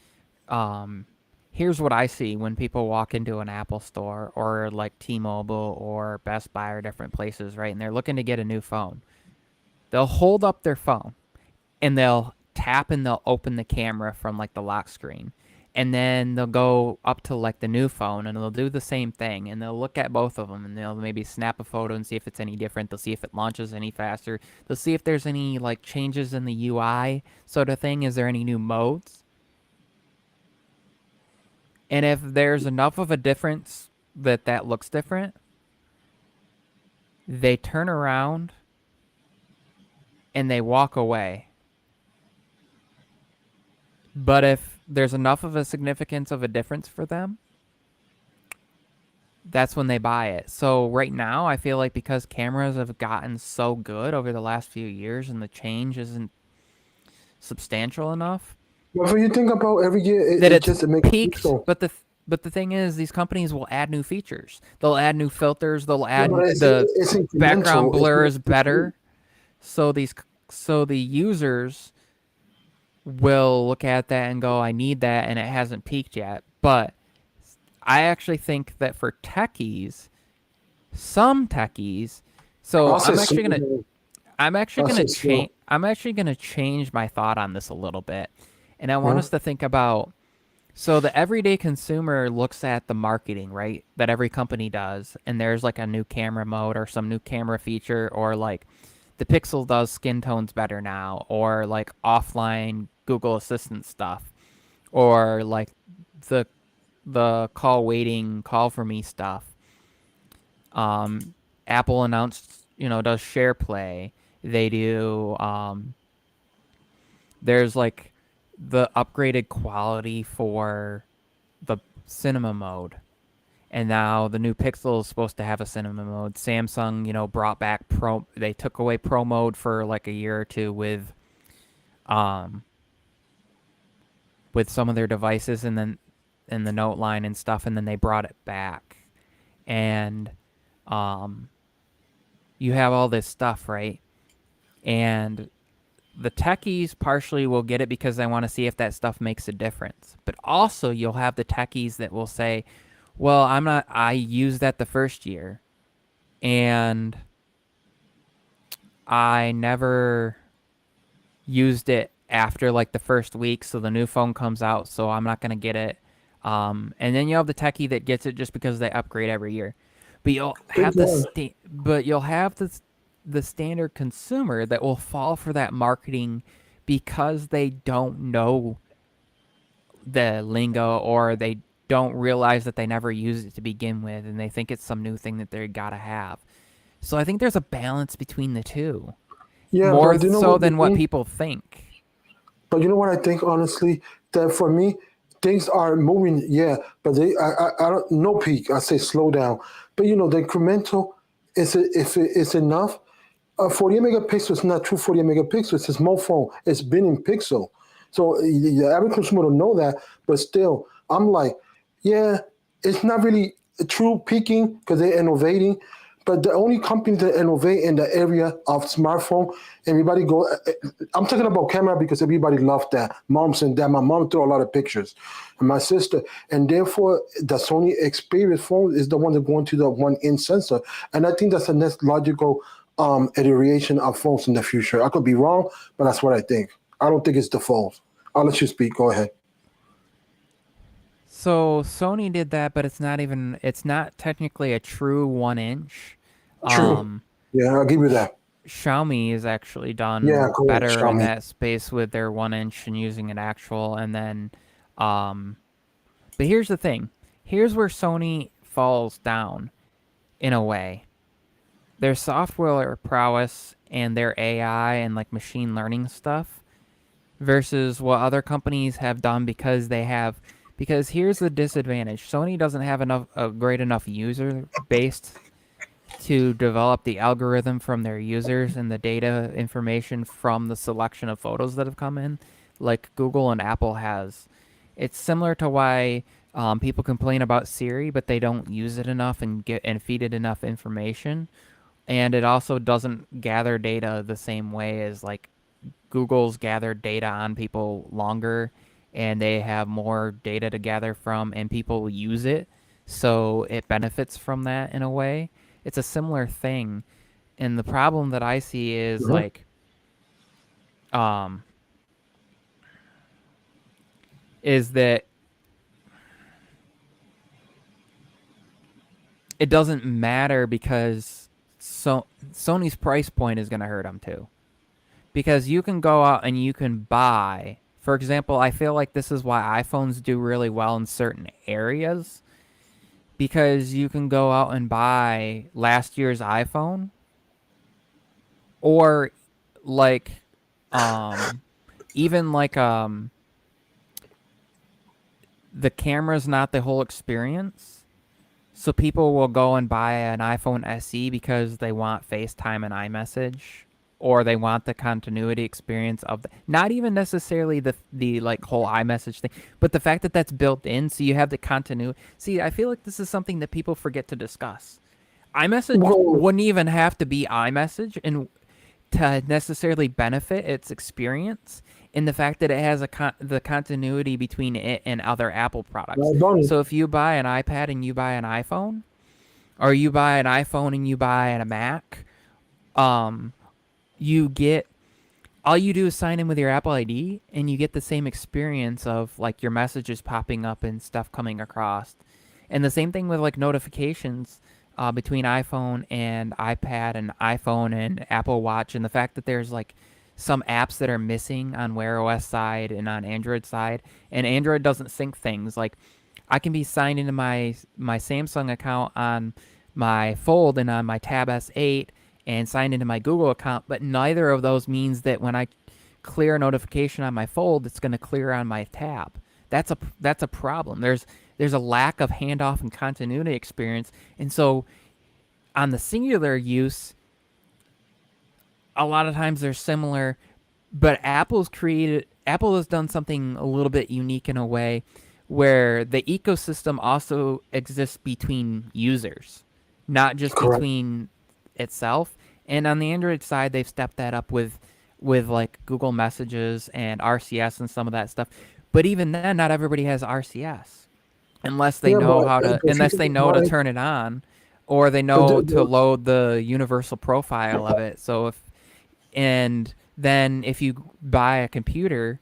um here's what I see when people walk into an Apple store or like T-Mobile or Best Buy or different places, right? And they're looking to get a new phone. They'll hold up their phone and they'll tap and they'll open the camera from like the lock screen. And then they'll go up to like the new phone and they'll do the same thing and they'll look at both of them and they'll maybe snap a photo and see if it's any different. They'll see if it launches any faster. They'll see if there's any like changes in the UI sort of thing. Is there any new modes? And if there's enough of a difference that looks different, they turn around and they walk away. But if there's enough of a significance of a difference for them, that's when they buy it. So right now, I feel like because cameras have gotten so good over the last few years and the change isn't substantial enough, But when you think about every year, that it it's just makes it peaked. so. But the thing is, these companies will add new features. They'll add new filters. They'll Yeah, add but the it's background incremental. blur is It's better. So the users will look at that and go, I need that, and it hasn't peaked yet. But I actually think that for techies, some techies, so I'll say slow. I'm actually I'll gonna say slow. change I'm actually gonna change my thought on this a little bit. And I want Huh? us to think about, so the everyday consumer looks at the marketing, right? That every company does, and there's like a new camera mode or some new camera feature, or like the Pixel does skin tones better now, or like offline Google Assistant stuff, or like the call waiting, call for me stuff. Apple announced, does SharePlay. They do. There's like the upgraded quality for the cinema mode. And now the new Pixel is supposed to have a cinema mode. Samsung, brought back Pro. They took away Pro mode for like a year or two um, with some of their devices, and then in the Note line and stuff, and then they brought it back. And um, you have all this stuff, right? And the techies partially will get it because they want to see if that stuff makes a difference. But also, you'll have the techies that will say, well, I used that the first year and I never used it after like the first week. So the new phone comes out, so I'm not going to get it. And then you have the techie that gets it just because they upgrade every year. But Big one. you'll have the standard consumer that will fall for that marketing because they don't know the lingo, or they don't realize that they never used it to begin with, and they think it's some new thing that they gotta have. So I think there's a balance between the two, Yeah, more but you know so what? than what people think. But you know what I think honestly, that for me things are moving. Yeah, but I don't no peak. I say slow down. But the incremental is if it's enough. 48 megapixels is not true 48 megapixels. It's more phone. It's been in pixel. So the average consumer don't know that. But still, I'm like, yeah, it's not really true peaking because they're innovating. But the only company that innovate in the area of smartphone, everybody go. I'm talking about camera because everybody loved that. Moms and dad. My mom threw a lot of pictures, and my sister, and therefore the Sony Xperia phone is the one that going to the one-in sensor, and I think that's the next logical iteration of phones in the future. I could be wrong, but that's what I think. I don't think it's the phones. I'll let you speak. Go ahead. So Sony did that, but it's not technically a true 1 inch. True. Um, Yeah, I'll give you that. Xiaomi has actually Yeah, done correct. better in Xiaomi. that space with their 1 inch and using an actual, and then um, but here's the thing. Here's where Sony falls down in a way. Their software prowess and their AI and like machine learning stuff versus what other companies have done, because here's the disadvantage. Sony doesn't have enough a great enough user base to develop the algorithm from their users and the data information from the selection of photos that have come in, like Google and Apple has. It's similar to why people complain about Siri, but they don't use it enough and get and feed it enough information. And it also doesn't gather data the same way as like Google's gathered data on people longer, and they have more data to gather from, and people use it, so it benefits from that in a way. It's a similar thing, and the problem that I see is Mhm. like, um, is that it doesn't matter because Sony's price point is going to hurt them too. Because you can go out and you can buy, for example, I feel like this is why iPhones do really well in certain areas, because you can go out and buy last year's iPhone, or like even like the camera's not the whole experience. So people will go and buy an iPhone SE because they want FaceTime and iMessage, or they want the continuity experience of not even necessarily the like whole iMessage thing, but the fact that that's built in, so you have the continuity. See, I feel like this is something that people forget to discuss. iMessage Well, wouldn't even have to be iMessage and to necessarily benefit its experience in the fact that it has the continuity between it and other Apple products. well done. So if you buy an iPad and you buy an iPhone, or you buy an iPhone and you buy a Mac, you get, all you do is sign in with your Apple ID and you get the same experience of like your messages popping up and stuff coming across. And the same thing with like notifications between iPhone and iPad and iPhone and Apple Watch, and the fact that there's like some apps that are missing on Wear OS side and on Android side, and Android doesn't sync things. Like I can be signed into my Samsung account on my Fold and on my Tab S8 and signed into my Google account, but neither of those means that when I clear a notification on my Fold, it's going to clear on my Tab. That's a problem. There's a lack of handoff and continuity experience, and so on the singular use, a lot of times they're similar, but Apple has done something a little bit unique in a way where the ecosystem also exists between users, not just Correct. between itself. And on the Android side, they've stepped that up with like Google Messages and RCS and some of that stuff. But even then, not everybody has RCS unless they Yeah, know but how to, if you unless think they know to about it, turn it on, or they but know to load the universal profile of it. And then if you buy a computer,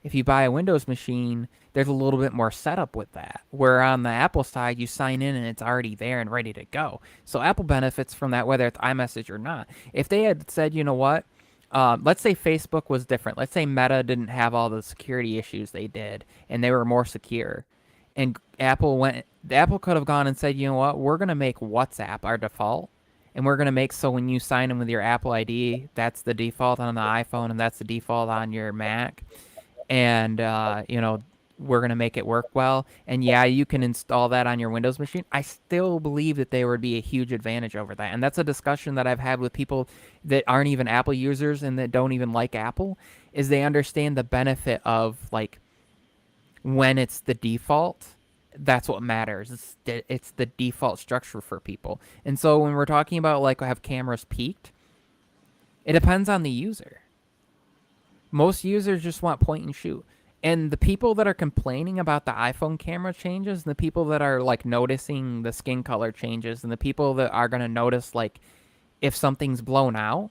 if you buy a Windows machine, there's a little bit more setup with that. Where on the Apple side, you sign in and it's already there and ready to go. So Apple benefits from that, whether it's iMessage or not. If they had said, you know what, let's say Facebook was different. Let's say Meta didn't have all the security issues they did, and they were more secure. And Apple could have gone and said, you know what, we're going to make WhatsApp our default. And we're going to make so when you sign in with your Apple ID, that's the default on the iPhone and that's the default on your Mac. And, we're going to make it work well. And yeah, you can install that on your Windows machine. I still believe that there would be a huge advantage over that. And that's a discussion that I've had with people that aren't even Apple users and that don't even like Apple, is they understand the benefit of like when it's the default. That's what matters. It's the default structure for people. And so when we're talking about like have cameras peaked, it depends on the user. Most users just want point and shoot. And the people that are complaining about the iPhone camera changes, and the people that are like noticing the skin color changes, and the people that are going to notice like if something's blown out,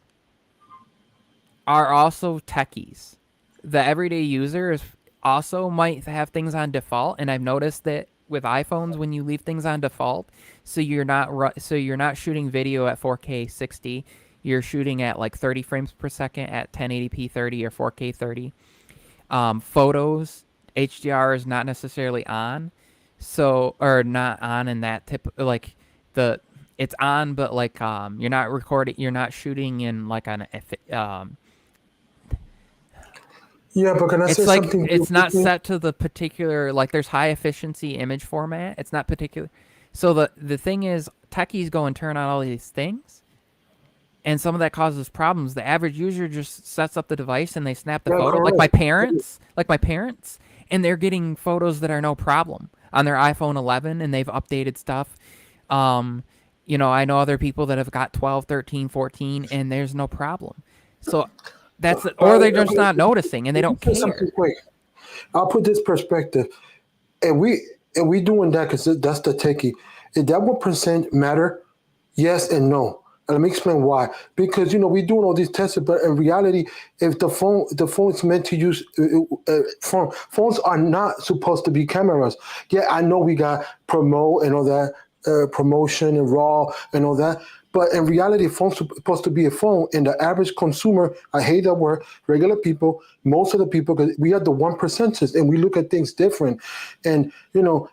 are also techies. The everyday user is also might have things on default, and I've noticed that with iPhones, when you leave things on default, so you're not shooting video at 4K 60, you're shooting at like 30 frames per second at 1080p 30 or 4K 30. Photos, HDR is not necessarily on, or not on in that like it's on, but like you're not shooting in like yeah, but can I say it's like something? it's not set to the particular, like there's high efficiency image format. It's not particular. So the thing is, techies go and turn on all these things, and some of that causes problems. The average user just sets up the device and they snap the Yeah, photo. correct. Like my parents, and they're getting photos that are no problem on their iPhone 11, and they've updated stuff. I know other people that have got 12, 13, 14, and there's no problem. So or they're just not noticing and they don't Say something care. quick. I'll put this perspective, and we doing that because that's the techie. Is that what percent matter? Yes and no. And let me explain why. Because we're doing all these tests, but in reality, if the phone is meant to use phones are not supposed to be cameras. Yeah, I know we got promote and all that, promotion and raw and all that. But in reality, a phone's supposed to be a phone, and the average consumer, I hate that word, regular people, most of the people, because we are the 1%ers and we look at things different. And,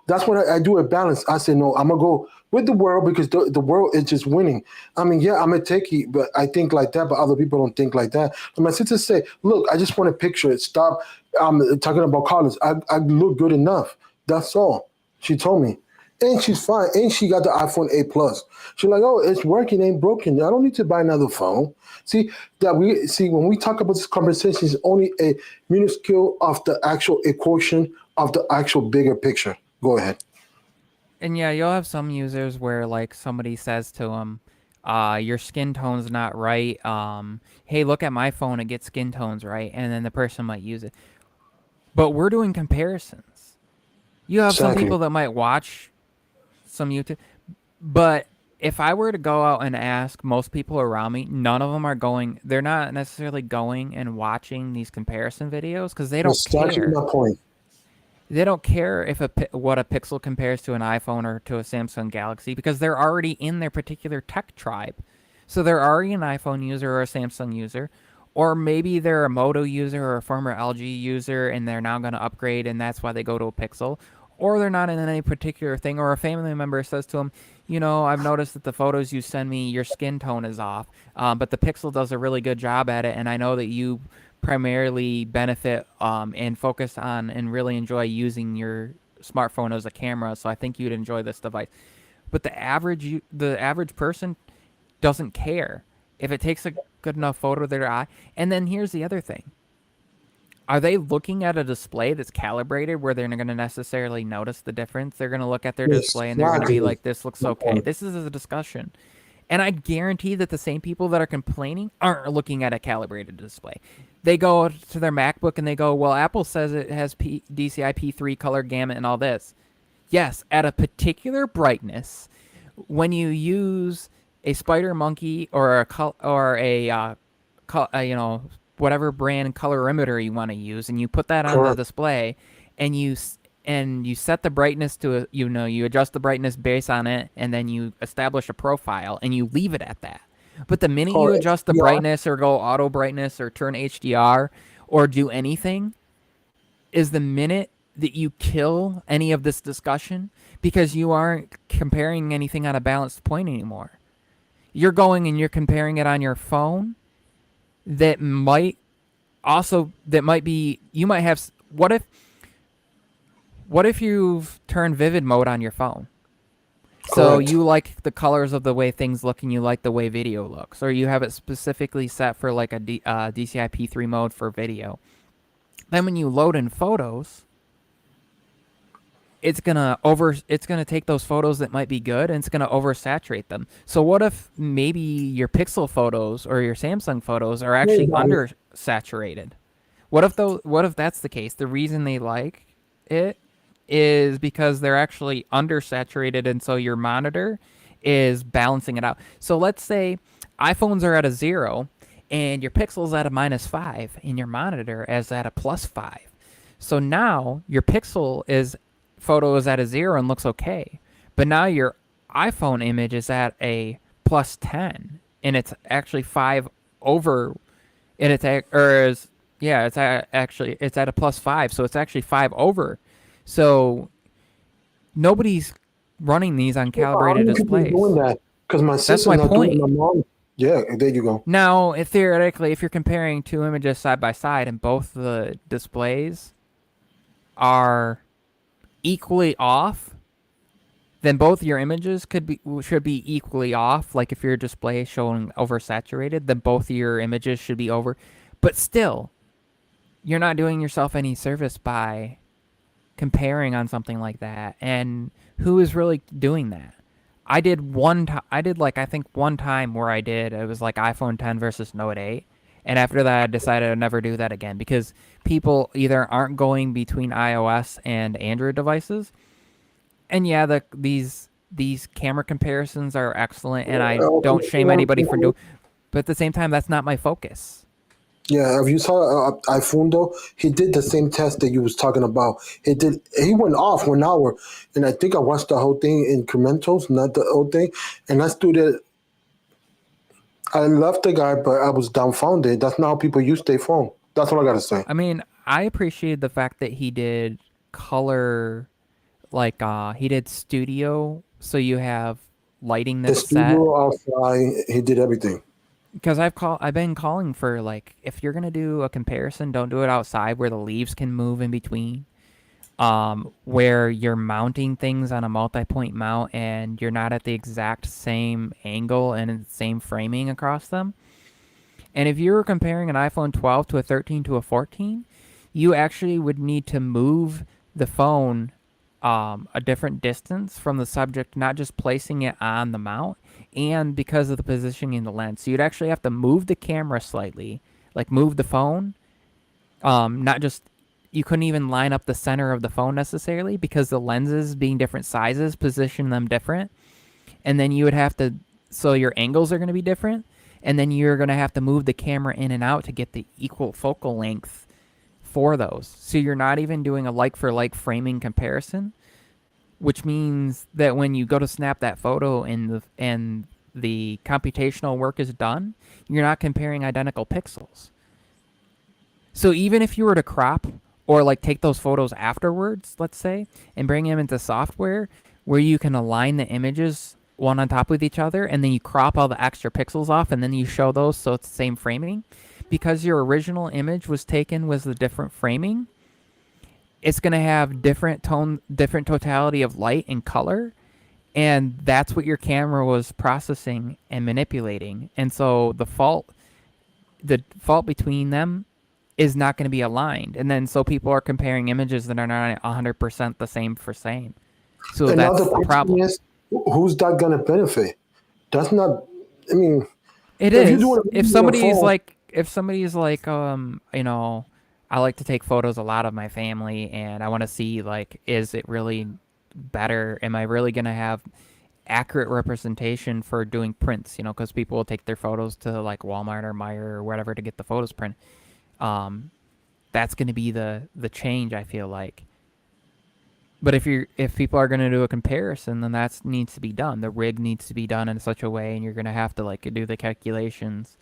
that's when I do a balance. I say, no, I'm going to go with the world because the world is just winning. I mean, yeah, I'm a techie, but I think like that, but other people don't think like that. And my sister say, look, I just want to picture it. Stop talking about college. I look good enough. That's all. She told me. And she's fine. And she got the iPhone 8 Plus. She's like, oh, it's working, ain't broken. I don't need to buy another phone. See when we talk about this conversation, it's only a minuscule of the actual equation of the actual bigger picture. Go ahead. And yeah, you'll have some users where like somebody says to them, your skin tone's not right. Hey, look at my phone, it gets skin tones right. And then the person might use it. But we're doing comparisons. You have some Exactly. people that might watch some YouTube. But if I were to go out and ask most people around me, none of them are going, they're not necessarily going and watching these comparison videos because they don't That's actually care. my point. They don't care if what a Pixel compares to an iPhone or to a Samsung Galaxy because they're already in their particular tech tribe. So they're already an iPhone user or a Samsung user, or maybe they're a Moto user or a former LG user and they're now going to upgrade and that's why they go to a Pixel. Or they're not in any particular thing, or a family member says to them, I've noticed that the photos you send me, your skin tone is off, but the Pixel does a really good job at it, and I know that you primarily benefit and focus on and really enjoy using your smartphone as a camera, so I think you'd enjoy this device. But the average person doesn't care if it takes a good enough photo of their eye. And then here's the other thing. Are they looking at a display that's calibrated where they're not going to necessarily notice the difference? They're going to look at their display and they're going to be Exactly. like, this looks My okay. point. This is a discussion. And I guarantee that the same people that are complaining aren't looking at a calibrated display. They go to their MacBook and they go, well, Apple says it has DCI P3 color gamut and all this. Yes, at a particular brightness, when you use a Spider Monkey or whatever brand colorimeter you want to use, and you put that on the Correct. display, and you set the brightness to you adjust the brightness based on it, and then you establish a profile, and you leave it at that. But the minute you Correct. adjust the Yeah. brightness or go auto brightness or turn HDR or do anything, is the minute that you kill any of this discussion because you aren't comparing anything on a balanced point anymore. You're going and you're comparing it on your phone that might be you might have what if you've turned vivid mode on your phone? So Correct. you like the colors of the way things look and you like the way video looks, or you have it specifically set for like a DCI P3 mode for video. Then when you load in photos, it's gonna take those photos that might be good and it's gonna oversaturate them. So what if maybe your Pixel photos or your Samsung photos are Hey, actually buddy. undersaturated? What if that's the case? The reason they like it is because they're actually undersaturated, and so your monitor is balancing it out. So let's say iPhones are at a 0 and your Pixel's at a -5 and your monitor is at a +5. So now your Pixel is photo is at a 0 and looks okay. But now your iPhone image is at a +10 and it's actually 5 over, and it's a, or is yeah, actually it's at a +5, so it's actually 5 over. So nobody's running these on Yeah, how calibrated many people are doing displays. that? Because my That's sister's my not doing it. point. My mom. Yeah, there you go. Now, if theoretically, if you're comparing two images side by side and both the displays are equally off, then both your images should be equally off. Like if your display is showing oversaturated, then both your images should be over. But still, you're not doing yourself any service by comparing on something like that. And who is really doing that? I did one time. I did like I think one time where it was like iPhone 10 versus Note 8, and after that I decided to never do that again because people either aren't going between iOS and Android devices, and yeah, these these camera comparisons are excellent, and I don't shame anybody for doing. But at the same time, that's not my focus. Yeah, if you saw iFundo, he did the same test that you was talking about. He did. He went off 1 hour, and I think I watched the whole thing in incrementals, not the whole thing. And that's through the. I love the guy, but I was dumbfounded. That's not how people use their phone. That's what I gotta say. I mean, I appreciated the fact that he did color, like he did studio, so you have lighting The that's set. studio outside, he did everything. Because I've been calling for, like, if you're gonna do a comparison, don't do it outside where the leaves can move in between. Where you're mounting things on a multi-point mount and you're not at the exact same angle and the same framing across them. And if you were comparing an iPhone 12 to a 13 to a 14, you actually would need to move the phone a different distance from the subject, not just placing it on the mount, and because of the positioning in the lens. So you'd actually have to move the camera slightly, like move the phone, not just, you couldn't even line up the center of the phone necessarily because the lenses being different sizes position them different. And then you would have to, so your angles are going to be different. And then you're going to have to move the camera in and out to get the equal focal length for those. So you're not even doing a like for like framing comparison, which means that when you go to snap that photo and the computational work is done, you're not comparing identical pixels. So even if you were to crop or like take those photos afterwards, let's say, and bring them into software where you can align the images one on top of each other, and then you crop all the extra pixels off, and then you show those so it's the same framing, because your original image was taken with the different framing, it's going to have different totality of light and color, and that's what your camera was processing and manipulating. And so the fault between them is not going to be aligned. And then so people are comparing images that are not 100% the same for same. So And now that's the the problem. question is, who's that gonna benefit? That's not. I mean, It if you're is. doing a If video on your somebody is phone, like, you know, I like to take photos a lot of my family, and I want to see, like, is it really better? Am I really going to have accurate representation for doing prints? You know, because people will take their photos to like Walmart or Meijer or whatever to get the photos print. Um, that's going to be the change, I feel like. But if people are going to do a comparison, then that needs to be done. The rig needs to be done in such a way, and you're going to have to like do the calculations,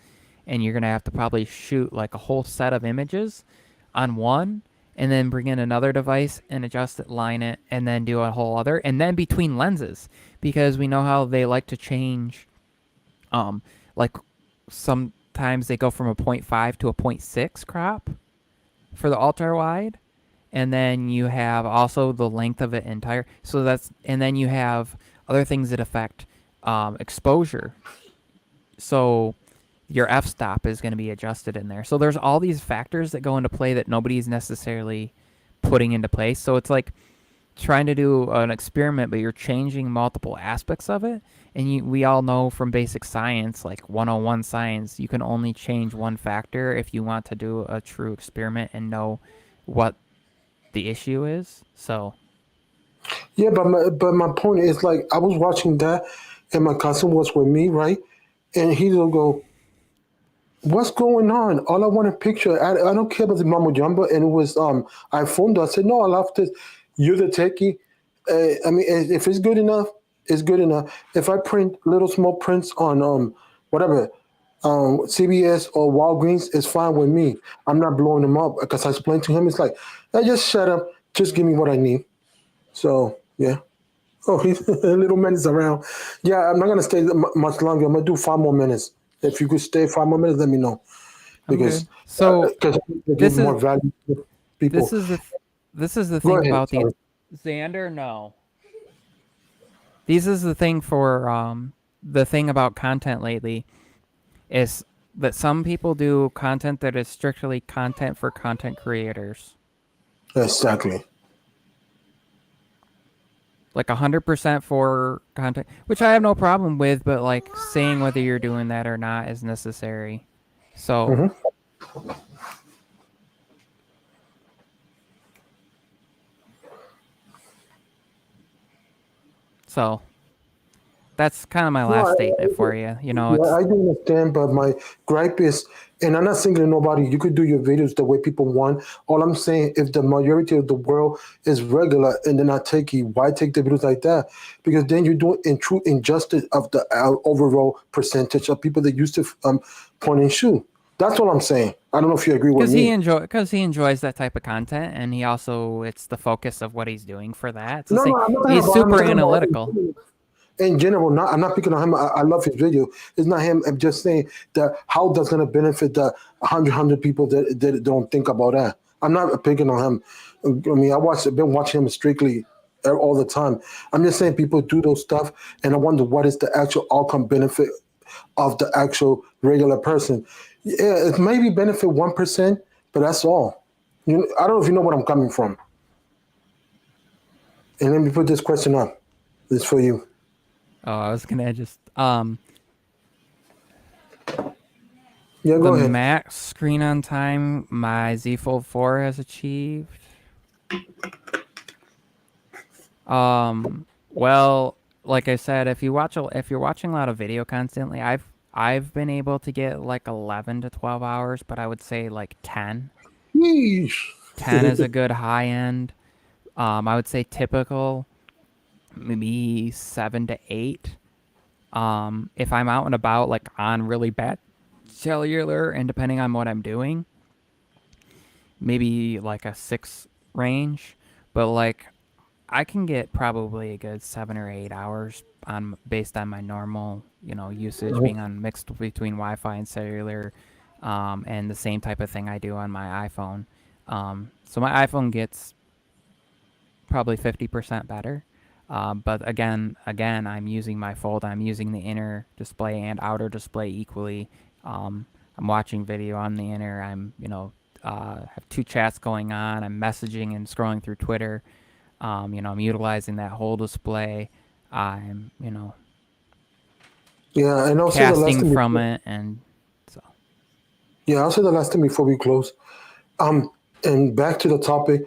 and you're going to have to probably shoot like a whole set of images on one, and then bring in another device and adjust it, line it, and then do a whole other, and then between lenses, because we know how they like to change. Like sometimes they go from a 0.5 to a 0.6 crop for the ultra wide, and then you have also the length of it entire. So that's, and then you have other things that affect exposure. So your f-stop is going to be adjusted in there. So there's all these factors that go into play that nobody's necessarily putting into place. So it's like trying to do an experiment, but you're changing multiple aspects of it. And we all know from basic science, like 101 science, you can only change one factor if you want to do a true experiment and know what the issue is. So yeah, but my point is like I was watching that, and my cousin was with me, right? And he'll go, "What's going on? All I want a picture. I don't care about the mumbo jumbo." And it was iPhone. I said, "No, I love this. You're the techie. I mean, if it's good enough, it's good enough. If I print little small prints on whatever CBS or Walgreens, it's fine with me. I'm not blowing them up because I explained to him. It's like, just shut up. Just give me what I need." So yeah. Oh, he's a little minutes around. Yeah, I'm not gonna stay much longer. I'm gonna do 5 more minutes. If you could stay 5 more minutes, let me know I'm because good. So I give this more is value to this people. is the this is the Go thing ahead. about the Sorry. Xander. No, this is the thing for the thing about content lately is that some people do content that is strictly content for content creators, Exactly. like 100% for content, which I have no problem with, but like saying whether you're doing that or not is necessary. So Hmm. so that's kind of my No, last statement for you. You know, yeah, it's I do understand, but my gripe is, and I'm not singling nobody. You could do your videos the way people want. All I'm saying, if the majority of the world is regular and they're not techie, why take the videos like that? Because then you're doing in true injustice of the overall percentage of people that used to point and shoot. That's what I'm saying. I don't know if you agree with me. because he enjoys that type of content, and he also it's the focus of what he's doing for that. It's the No, same. no, I'm not talking He's about him. I'm super talking about analytical. in general. Not, I'm not picking on him. I love his video. It's not him. I'm just saying that how that's going to benefit the 100 people that don't think about that. I'm not picking on him. I mean, I've been watching him strictly all the time. I'm just saying people do those stuff, and I wonder what is the actual outcome benefit of the actual regular person. Yeah, it maybe benefit 1%, but that's all. I don't know if you know what I'm coming from. And let me put this question up. It's for you. Oh, I was gonna just Yeah, the go ahead. max screen on time my Z Fold 4 has achieved. Well, like I said, if you're watching a lot of video constantly, I've been able to get like 11 to 12 hours, but I would say like 10. Yeesh. 10 is a good high end. I would say typical maybe 7 to 8. If I'm out and about like on really bad cellular and depending on what I'm doing, maybe like a 6 range, but like I can get probably a good 7 or 8 hours on based on my normal, usage being on mixed between Wi-Fi and cellular, and the same type of thing I do on my iPhone. So my iPhone gets probably 50% better. But I'm using my Fold. I'm using the inner display and outer display equally. I'm watching video on the inner. Have 2 chats going on. I'm messaging and scrolling through Twitter. I'm utilizing that whole display. I'm, Yeah, and also the last casting thing. from it, and so. Yeah, also the last thing before we close. Um, and back to the topic.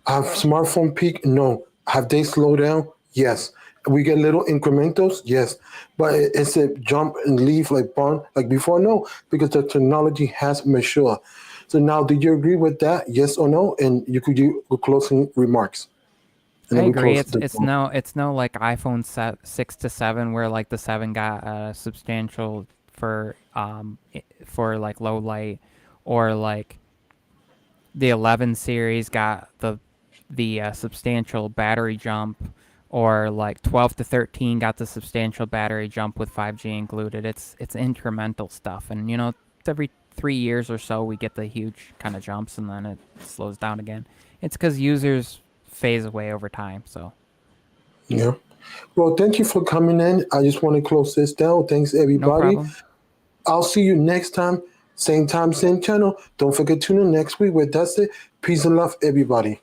Have smartphone peak? No. Have they slowed down? Yes. We get little incrementals? Yes. But it's a jump and leave like barn like before? No, because the technology has matured. So now, do you agree with that? Yes or no? And you could do closing remarks, and I then we agree. close It's the it's door. no it's no like iPhone 6 to 7 where like the 7 got substantial for like low light, or like the 11 series got the substantial battery jump, or like 12 to 13 got the substantial battery jump with 5G included. It's incremental stuff, and it's every 3 years or so we get the huge kind of jumps, and then it slows down again. It's because users phase away over time. So Yeah. Well, thank you for coming in. I just want to close this down. Thanks, no everybody. problem. I'll see you next time, same channel. Don't forget to tune in next week with That's It. Peace and love, everybody.